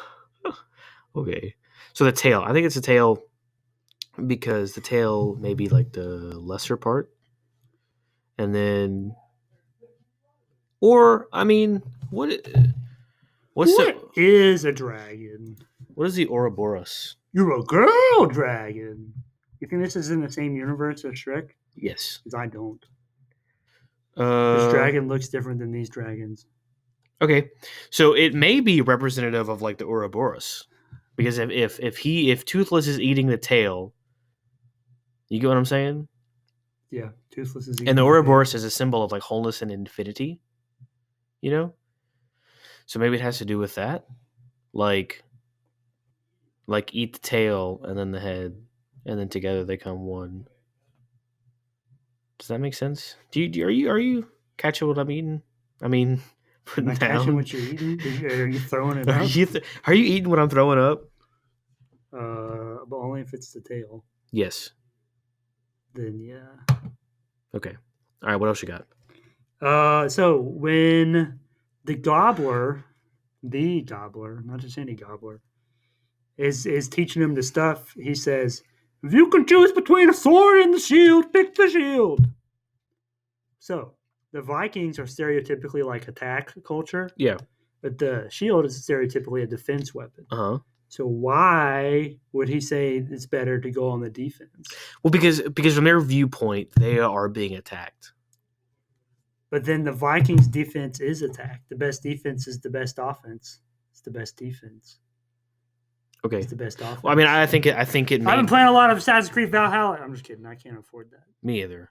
Okay. So the tail. I think it's the tail because the tail may be like the lesser part. And then... Or, I mean, what is a dragon? What is the Ouroboros? You're a girl dragon. You think this is in the same universe as Shrek? Yes. Because I don't. This dragon looks different than these dragons. Okay, so it may be representative of like the Ouroboros, because if Toothless is eating the tail, you get what I'm saying? Yeah, Toothless is eating and the Ouroboros is a symbol of like wholeness and infinity. So maybe it has to do with that, like eat the tail and then the head, and then together they come one. Does that make sense? Are you catching what I'm eating? I mean. Am I catching what you're eating? Are you throwing it up? Are you eating what I'm throwing up? But only if it's the tail. Yes. Then yeah. Okay. All right. What else you got? So when the Gobbler, not just any Gobbler, is teaching him the stuff, he says, "If you can choose between a sword and the shield, pick the shield." So the Vikings are stereotypically like attack culture. Yeah. But the shield is stereotypically a defense weapon. Uh-huh. So why would he say it's better to go on the defense? Well, because from their viewpoint, they are being attacked. But then the Vikings' defense is attack. The best defense is the best offense. It's the best defense. Okay. It's the best offense. Well, I mean, I think it. I've been playing a lot of Assassin's Creed Valhalla. I'm just kidding. I can't afford that. Me either.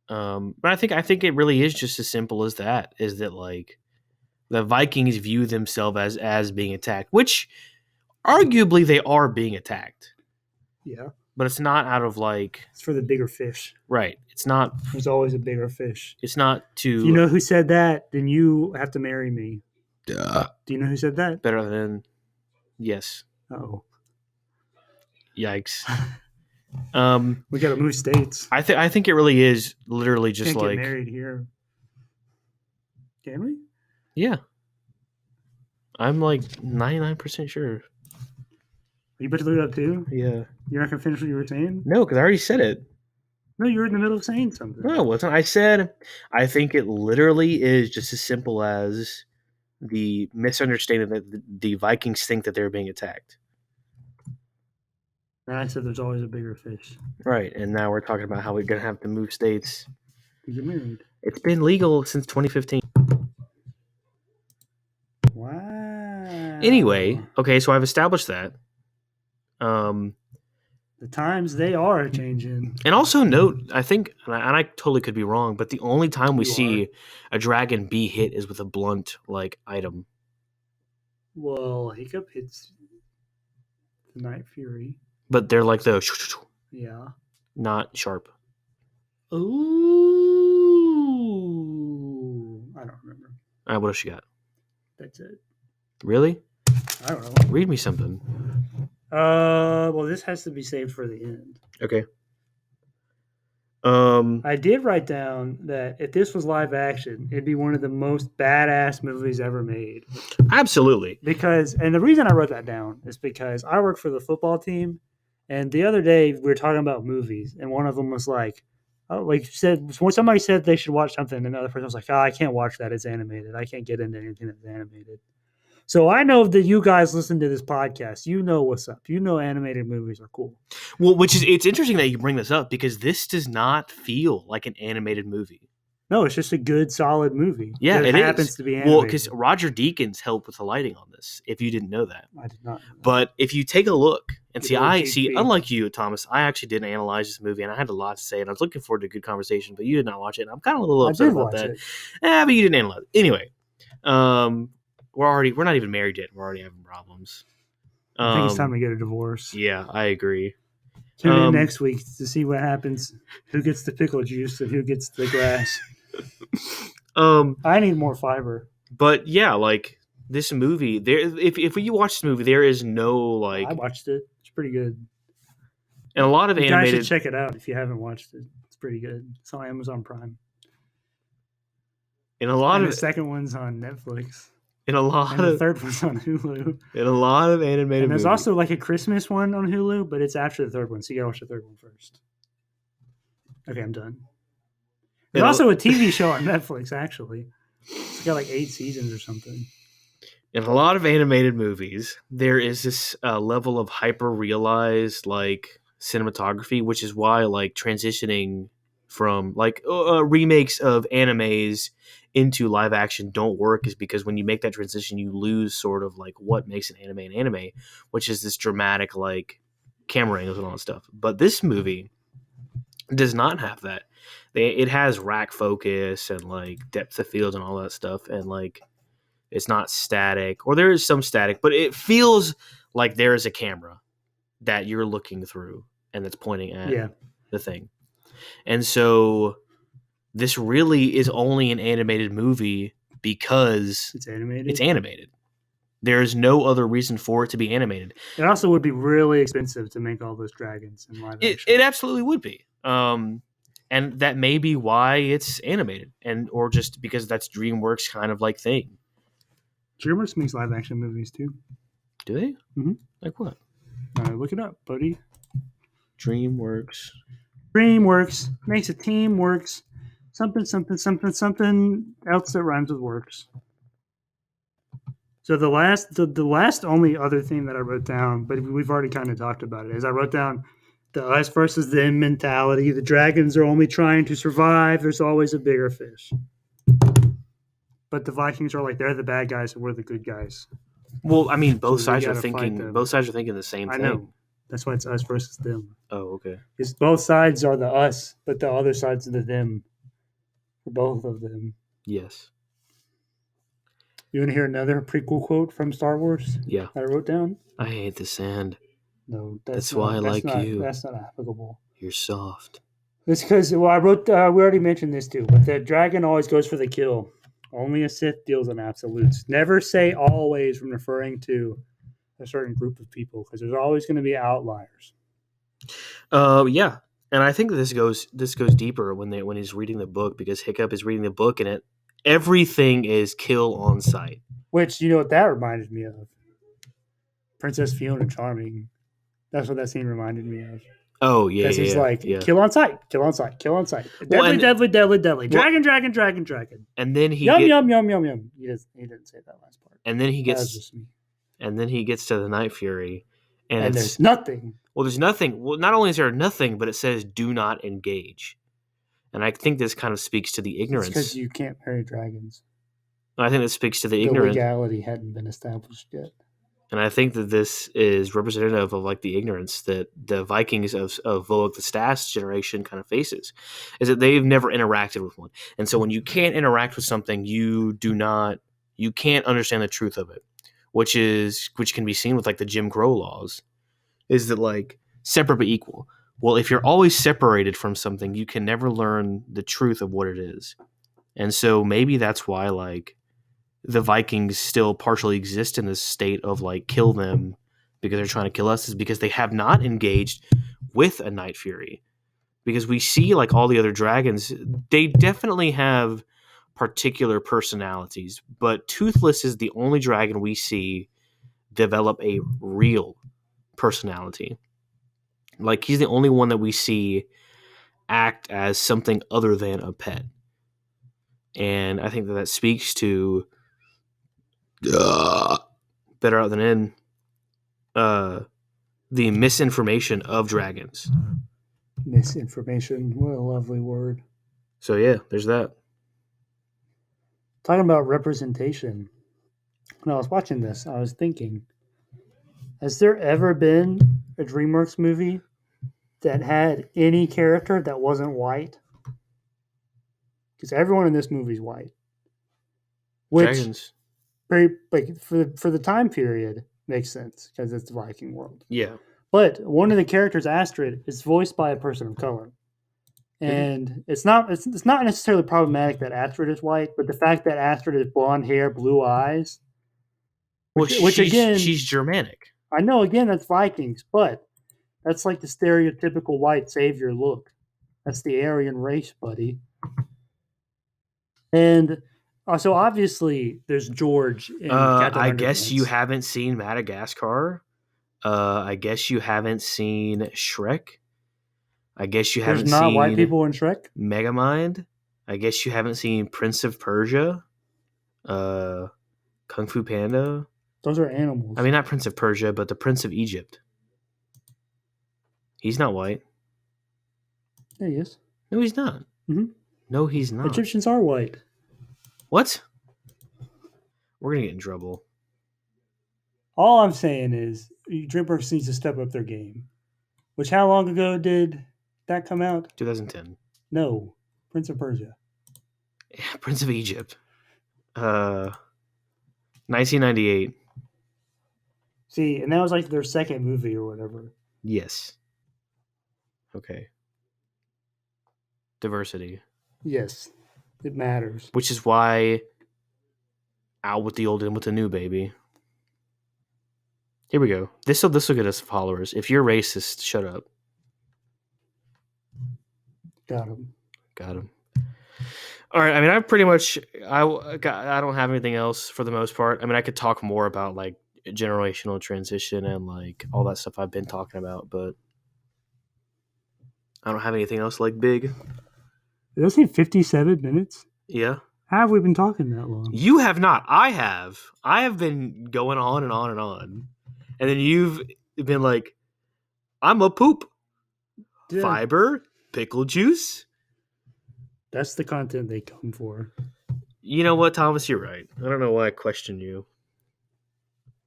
But I think it really is just as simple as that. Is that like the Vikings view themselves as being attacked, which arguably they are being attacked. Yeah. But it's not out of like... It's for the bigger fish. Right. It's not... There's always a bigger fish. It's not to... If you know who said that, then you have to marry me. Duh. Do you know who said that? Better than... Yes. Uh-oh. Yikes. We got to move states. I think it really is literally just Can't like... get married here. Can we? Yeah. I'm like 99% sure. Are you about to look it up too? Yeah. You're not going to finish what you were saying? No, because I already said it. No, you were in the middle of saying something. No, it wasn't. I said, I think it literally is just as simple as the misunderstanding that the Vikings think that they're being attacked. And I said there's always a bigger fish. Right, and now we're talking about how we're going to have to move states. To get married. It's been legal since 2015. Wow. Anyway, okay, so I've established that. The times they are changing. And also note, I think, and I totally could be wrong, but the only time we see a dragon be hit is with a blunt, like, item. Well, Hiccup hits the Night Fury. But they're like the... Yeah. Not sharp. Ooh. I don't remember. All right, what else you got? That's it. Really? I don't know. Read me something. Well, this has to be saved for the end. Okay. I did write down that if this was live action, it'd be one of the most badass movies ever made. Absolutely. And the reason I wrote that down is because I work for the football team, and the other day we were talking about movies, and one of them was like, when somebody said they should watch something, and the other person was like, I can't watch that. It's animated. I can't get into anything that's animated. So I know that you guys listen to this podcast. You know what's up. You know animated movies are cool. Well, it's interesting that you bring this up because this does not feel like an animated movie. No, it's just a good, solid movie. Yeah, it happens is. To be animated. Well, because Roger Deakins helped with the lighting on this, if you didn't know that. I did not know that. But if you take a look, And Good geek beat. unlike you, Thomas, I actually didn't analyze this movie, and I had a lot to say, and I was looking forward to a good conversation. But you did not watch it, and I'm kind of a little I upset did about watch that. it. But you didn't analyze it anyway. We're not even married yet. We're already having problems. I think it's time to get a divorce. Yeah, I agree. Tune in next week to see what happens. Who gets the pickle juice and who gets the grass? I need more fiber. But yeah, like this movie, there. If you watch this movie, there is no like. I watched it. It's pretty good. And a lot of you animated. guys should check it out if you haven't watched it. It's pretty good. It's on Amazon Prime. And the second one's on Netflix. And the third one's on Hulu. And a lot of animated. And there's also like a Christmas one on Hulu, but it's after the third one, so you gotta watch the third one first. Okay, I'm done. There's also a TV show on Netflix, actually. It's got like 8 seasons or something. In a lot of animated movies, there is this level of hyper-realized like cinematography, which is why like transitioning from like remakes of animes into live action don't work, is because when you make that transition, you lose sort of like what makes an anime, which is this dramatic like camera angles and all that stuff. But this movie does not have that. It has rack focus and like depth of field and all that stuff, and like it's not static, or there is some static, but it feels like there is a camera that you're looking through and that's pointing at the thing. And so this really is only an animated movie because it's animated. It's animated. There's no other reason for it to be animated. It also would be really expensive to make all those dragons in live action. It absolutely would be. And that may be why it's animated, or just because that's DreamWorks kind of like thing. DreamWorks makes live action movies too. Do they? Mm-hmm. Like what? Look it up, buddy. DreamWorks makes a team works. Something else that rhymes with works. So the last only other thing that I wrote down, but we've already kind of talked about it, is I wrote down the us versus them mentality. The dragons are only trying to survive. There's always a bigger fish. But the Vikings are like, they're the bad guys and we're the good guys. Well, I mean, both sides are thinking the same thing. I know. That's why it's us versus them. Oh, okay. Because both sides are the us, but the other side's the them. For both of them. Yes. You want to hear another prequel quote from Star Wars? Yeah. That I wrote down? I hate the sand. No, that's why I like you. That's not applicable. You're soft. It's because, I wrote, we already mentioned this too, but the dragon always goes for the kill. Only a Sith deals in absolutes. Never say always when referring to a certain group of people, because there's always going to be outliers. Yeah. And I think this goes deeper when he's reading the book, because Hiccup is reading the book and everything is kill on sight. Which, you know what that reminded me of? Princess Fiona Charming. That's what that scene reminded me of. Oh, yeah. Because he's like, kill on sight. Deadly. Dragon. And then he yum. He didn't say that last part. And then he gets that was just me. And then he gets to the Night Fury. And there's nothing. Well, there's nothing. Well, not only is there nothing, but it says do not engage. And I think this kind of speaks to the ignorance. Because you can't marry dragons. I think it speaks to the ignorance. The legality hadn't been established yet. And I think that this is representative of like the ignorance that the Vikings of Voic the Stast generation kind of faces, is that they've never interacted with one. And so when you can't interact with something, you can't understand the truth of it, which can be seen with like the Jim Crow laws, is that like separate but equal. Well, if you're always separated from something, you can never learn the truth of what it is. And so maybe that's why like the Vikings still partially exist in this state of like kill them because they're trying to kill us, is because they have not engaged with a Night Fury. Because we see like all the other dragons, they definitely have particular personalities, but Toothless is the only dragon we see develop a real personality. Like he's the only one that we see act as something other than a pet. And I think that speaks to better out than in the misinformation of dragons. Misinformation, what a lovely word. So yeah, there's that. Talking about representation, when I was watching this, I was thinking, has there ever been a DreamWorks movie that had any character that wasn't white? Because everyone in this movie is white. Which, Dragons. very like for the time period, makes sense because it's the Viking world. Yeah. But one of the characters, Astrid, is voiced by a person of color. And it's not necessarily problematic that Astrid is white, but the fact that Astrid is blonde hair, blue eyes, which again, she's Germanic. I know again that's Vikings, but that's like the stereotypical white savior look. That's the Aryan race, buddy. And so obviously there's George. In Captain I guess Underpants. you haven't seen Madagascar. I guess you haven't seen Shrek. I guess you haven't seen. There's not white people in Shrek. Megamind. I guess you haven't seen Prince of Persia. Kung Fu Panda. Those are animals. I mean, not Prince of Persia, but the Prince of Egypt. He's not white. Yeah, he is. No, he's not. Mm-hmm. No, he's not. Egyptians are white. What? We're gonna get in trouble. All I'm saying is DreamWorks needs to step up their game. Which, how long ago did that come out? 2010. No, Prince of Persia. Yeah, Prince of Egypt. 1998. See, and that was like their second movie or whatever. Yes. Okay. Diversity. Yes, it matters. Which is why out with the old, in with the new, baby. Here we go. This will get us followers. If you're racist, shut up. Got him. All right. I mean, I pretty much I don't have anything else for the most part. I mean, I could talk more about like generational transition and like all that stuff I've been talking about, but I don't have anything else like big. Did I say 57 minutes? Yeah. How have we been talking that long? You have not. I have. I have been going on and on and on. And then you've been like, I'm a poop. Yeah. Fiber, pickle juice. That's the content they come for. You know what, Thomas? You're right. I don't know why I question you.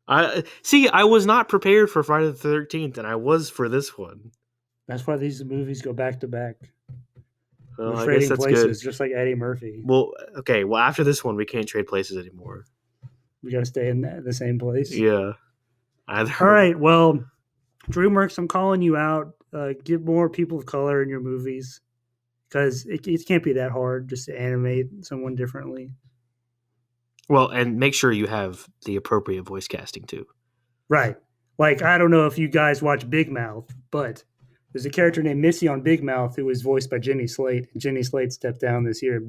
I was not prepared for Friday the 13th, and I was for this one. That's why these movies go back to back. Well, We're I trading guess that's places, good. just like Eddie Murphy. Well, okay. Well, after this one, we can't trade places anymore. We got to stay in the same place. Yeah. All right. Well, DreamWorks, I'm calling you out. Get more people of color in your movies because it can't be that hard just to animate someone differently. Well, and make sure you have the appropriate voice casting too. Right. Like, I don't know if you guys watch Big Mouth, but there's a character named Missy on Big Mouth who was voiced by Jenny Slate. And Jenny Slate stepped down this year.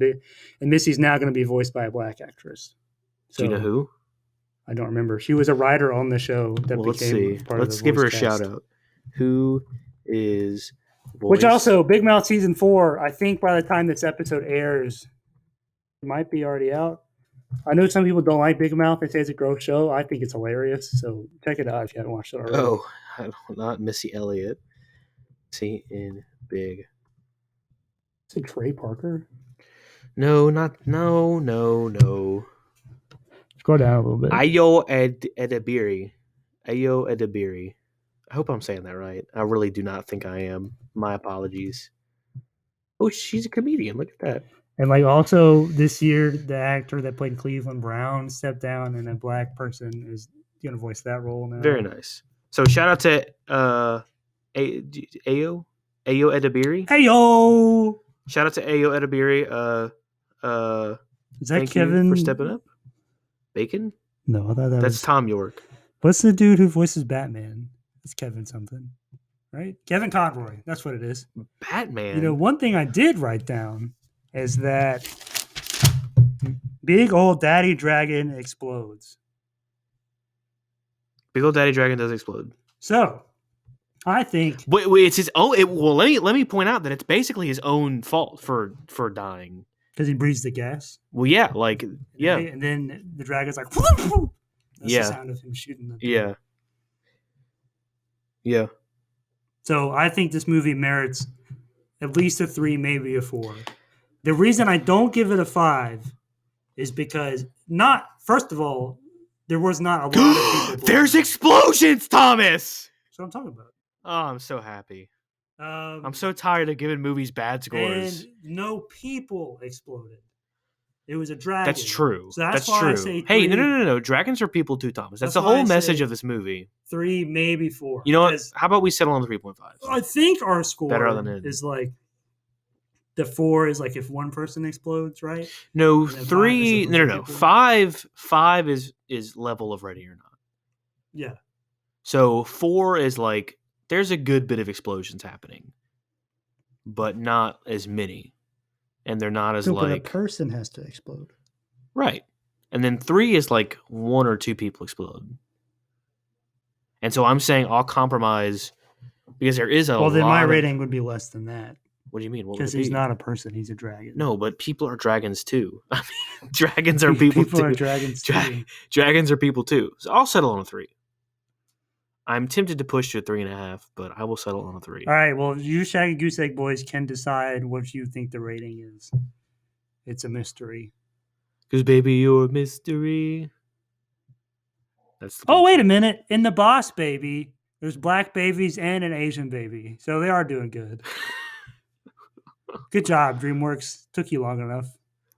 And Missy's now going to be voiced by a black actress. So, do you know who? I don't remember. She was a writer on the show that let's became see. part of the Let's give her a voice shout cast. out. Who is voice? Which also, Big Mouth Season 4, I think by the time this episode airs, it might be already out. I know some people don't like Big Mouth. They say it's a gross show. I think it's hilarious. So check it out if you haven't watched it already. Oh, not Missy Elliott. See in Big. Is it Trey Parker? No. Scroll down a little bit. Ayo Edebiri. I hope I'm saying that right. I really do not think I am. My apologies. Oh, she's a comedian. Look at that. And like also this year, the actor that played Cleveland Brown stepped down, and a black person is going to voice that role now. Very nice. So shout out to Ayo Edebiri. Heyo! Shout out to Ayo Edebiri. Is that thank Kevin you for stepping up? Bacon? No, I thought that That's was Tom York. What's the dude who voices Batman? It's Kevin something, right? Kevin Conroy. That's what it is. Batman. You know, one thing I did write down is that Big Old Daddy Dragon explodes. Big Old Daddy Dragon does explode. So, I think wait, it's his own. Well, let me point out that it's basically his own fault for dying because he breathes the gas. Well, yeah, like yeah, and then the dragon's like, that's the sound of him shooting the yeah. So I think this movie merits at least a 3, maybe a 4. The reason I don't give it a 5 is because first of all, there was not a lot of people. There's explosions, Thomas. That's what I'm talking about. Oh, I'm so happy. Um, I'm so tired of giving movies bad scores. and no people exploded. It was a dragon. That's true. So that's That's why I true. say Hey, 3. no. Dragons are people too, Thomas. That's That's the why whole I message say of this movie. 3, maybe 4. You know what? Because How about we settle on 3.5? I think our score Better than it. is like the 4 is like if one person explodes, right? No, And then 5 is 3. a bunch of No. people. 5 is level of Ready or Not. Yeah. So 4 is like there's a good bit of explosions happening, but not as many, and they're not as So, but a like person has to explode. right. And then 3 is like 1 or 2 people explode. And so I'm saying I'll compromise because there is a Well, then lot my of- rating would be less than that What do you mean? What would because it he's be? not a person; he's a dragon. No, but people are dragons too. I mean, dragons are people People too. are dragons too. Dragons are people too. So I'll settle on a 3. I'm tempted to push to a 3.5, but I will settle on a 3. All right. Well, you Shaggy Goose Egg Boys can decide what you think the rating is. It's a mystery. Because baby, you're a mystery. That's the Oh, wait a bullshit. minute! In the Boss Baby, there's black babies and an Asian baby, so they are doing good. Good job, DreamWorks. Took you long enough.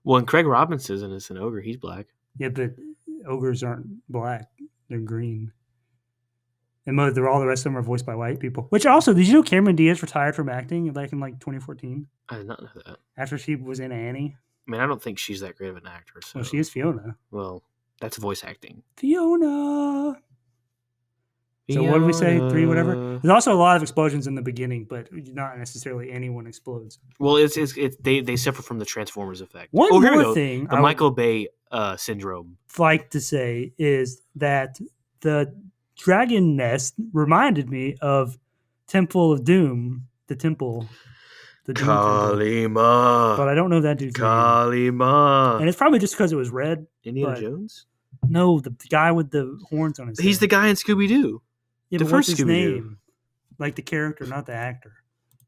Well, and Craig Robinson is an ogre. He's black. Yeah, but ogres aren't black; they're green. And all the rest of them are voiced by white people. Which also, did you know Cameron Diaz retired from acting like in 2014 I did not know that. after she was in Annie? I mean, I don't think she's that great of an actor. So. Well, she is Fiona. Well, that's voice acting. Fiona. So what did we say? 3, whatever. There's also a lot of explosions in the beginning, but not necessarily anyone explodes. Well, it's they suffer from the Transformers effect. One here we more go. thing The I Michael Bay syndrome. would like to say is that the dragon nest reminded me of Temple of Doom, the temple. The Doom temple. Kalima. But I don't know that dude's name. Kalima. And it's probably just because it was red. Indiana but- Jones? No, the guy with the horns on his He's the head. guy in Scooby Doo. Yeah, the but what's first his Scooby-Doo. name? Like the character, not the actor.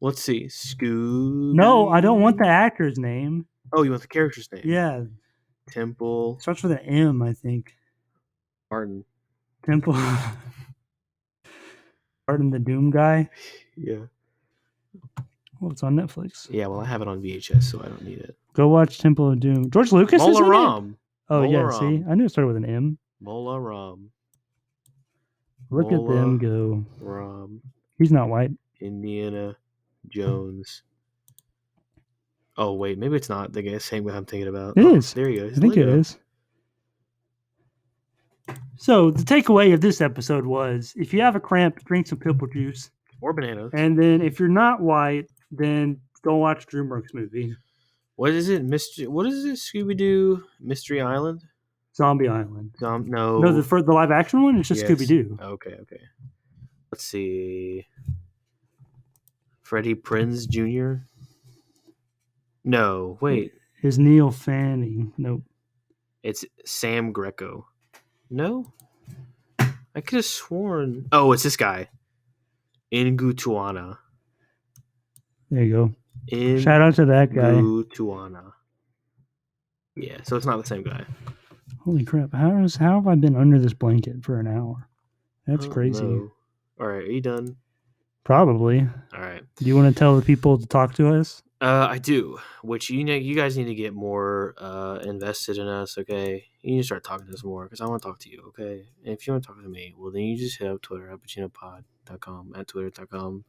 Let's see. Scooby. No, I don't want the actor's name. Oh, you want the character's name? Yeah, Temple starts with an M, I think. Martin. Temple. Pardon the Doom guy. Yeah. Oh, it's on Netflix. Yeah, well, I have it on VHS, so I don't need it. Go watch Temple of Doom. George Lucas is in it? Mola Oh, yeah, Mola see? I knew it started with an M. Mola Ram. Look at them go. Ram. He's not white. Indiana Jones. Oh, wait. Maybe it's not the same guy I'm thinking about. It is. There he goes. I think it is. So the takeaway of this episode was, if you have a cramp, drink some pickle juice. Or bananas. And then if you're not white, then go watch DreamWorks movie. What is it? What is it? Scooby-Doo Mystery Island? Zombie Island. No. No, the live action one? It's just Yes. Scooby-Doo. Okay. Let's see. Freddie Prinze Jr.? No, wait. Is Neil Fanning. Nope. It's Sam Greco. No? I could have sworn. Oh, it's this guy. Ingutuana. There you go. Shout out to that guy. Ingutuana. Yeah, so it's not the same guy. Holy crap. How have I been under this blanket for an hour? That's crazy. No. All right, are you done? Probably. All right. Do you want to tell the people to talk to us? I do. Which you guys need to get more invested in us. Okay, you need to start talking to us more because I want to talk to you. Okay, and if you want to talk to me, well then you just hit up Twitter at PacinoPod.com at Twitter.com,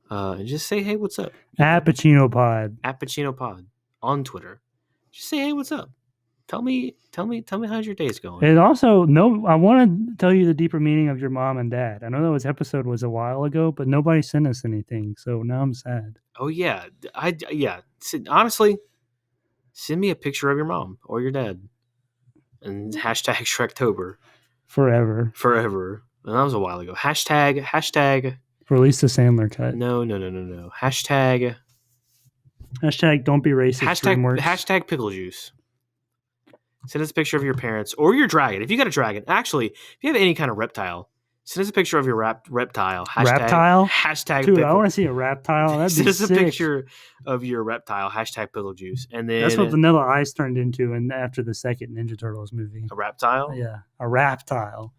and just say hey, what's up? At Pacino Pod. At PacinoPod on Twitter. Just say hey, what's up? Tell me how's your days going. And also, I want to tell you the deeper meaning of your mom and dad. I know that episode was a while ago, but nobody sent us anything, so now I'm sad. Oh yeah, honestly, send me a picture of your mom or your dad, and hashtag Shrektober Forever. And that was a while ago. Hashtag. Release the Sandler cut. No. Hashtag don't be racist. Hashtag pickle juice. Send us a picture of your parents or your dragon. If you got a dragon, actually, if you have any kind of reptile, send us a picture of your reptile. Hashtag Dude, pickle. I want to see a reptile. That'd Send be us a sick. picture of your reptile. Hashtag pickle juice. And then That's what Vanilla Ice turned into after the second Ninja Turtles movie. a reptile. Yeah, a reptile.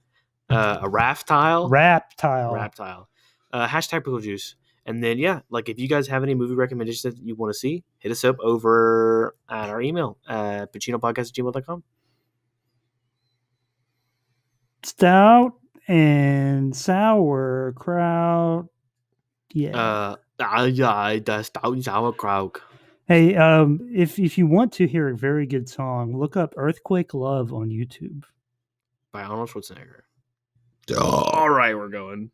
A raftile. Reptile. Reptile. Hashtag pickle juice. And then, yeah, like if you guys have any movie recommendations that you want to see, hit us up over at our email at pachinopodcast@gmail.com. Stout and sauerkraut. Yeah. Yeah, das Sauerkraut Hey, if you want to hear a very good song, look up "Earthquake Love" on YouTube. by Arnold Schwarzenegger. All right, we're going.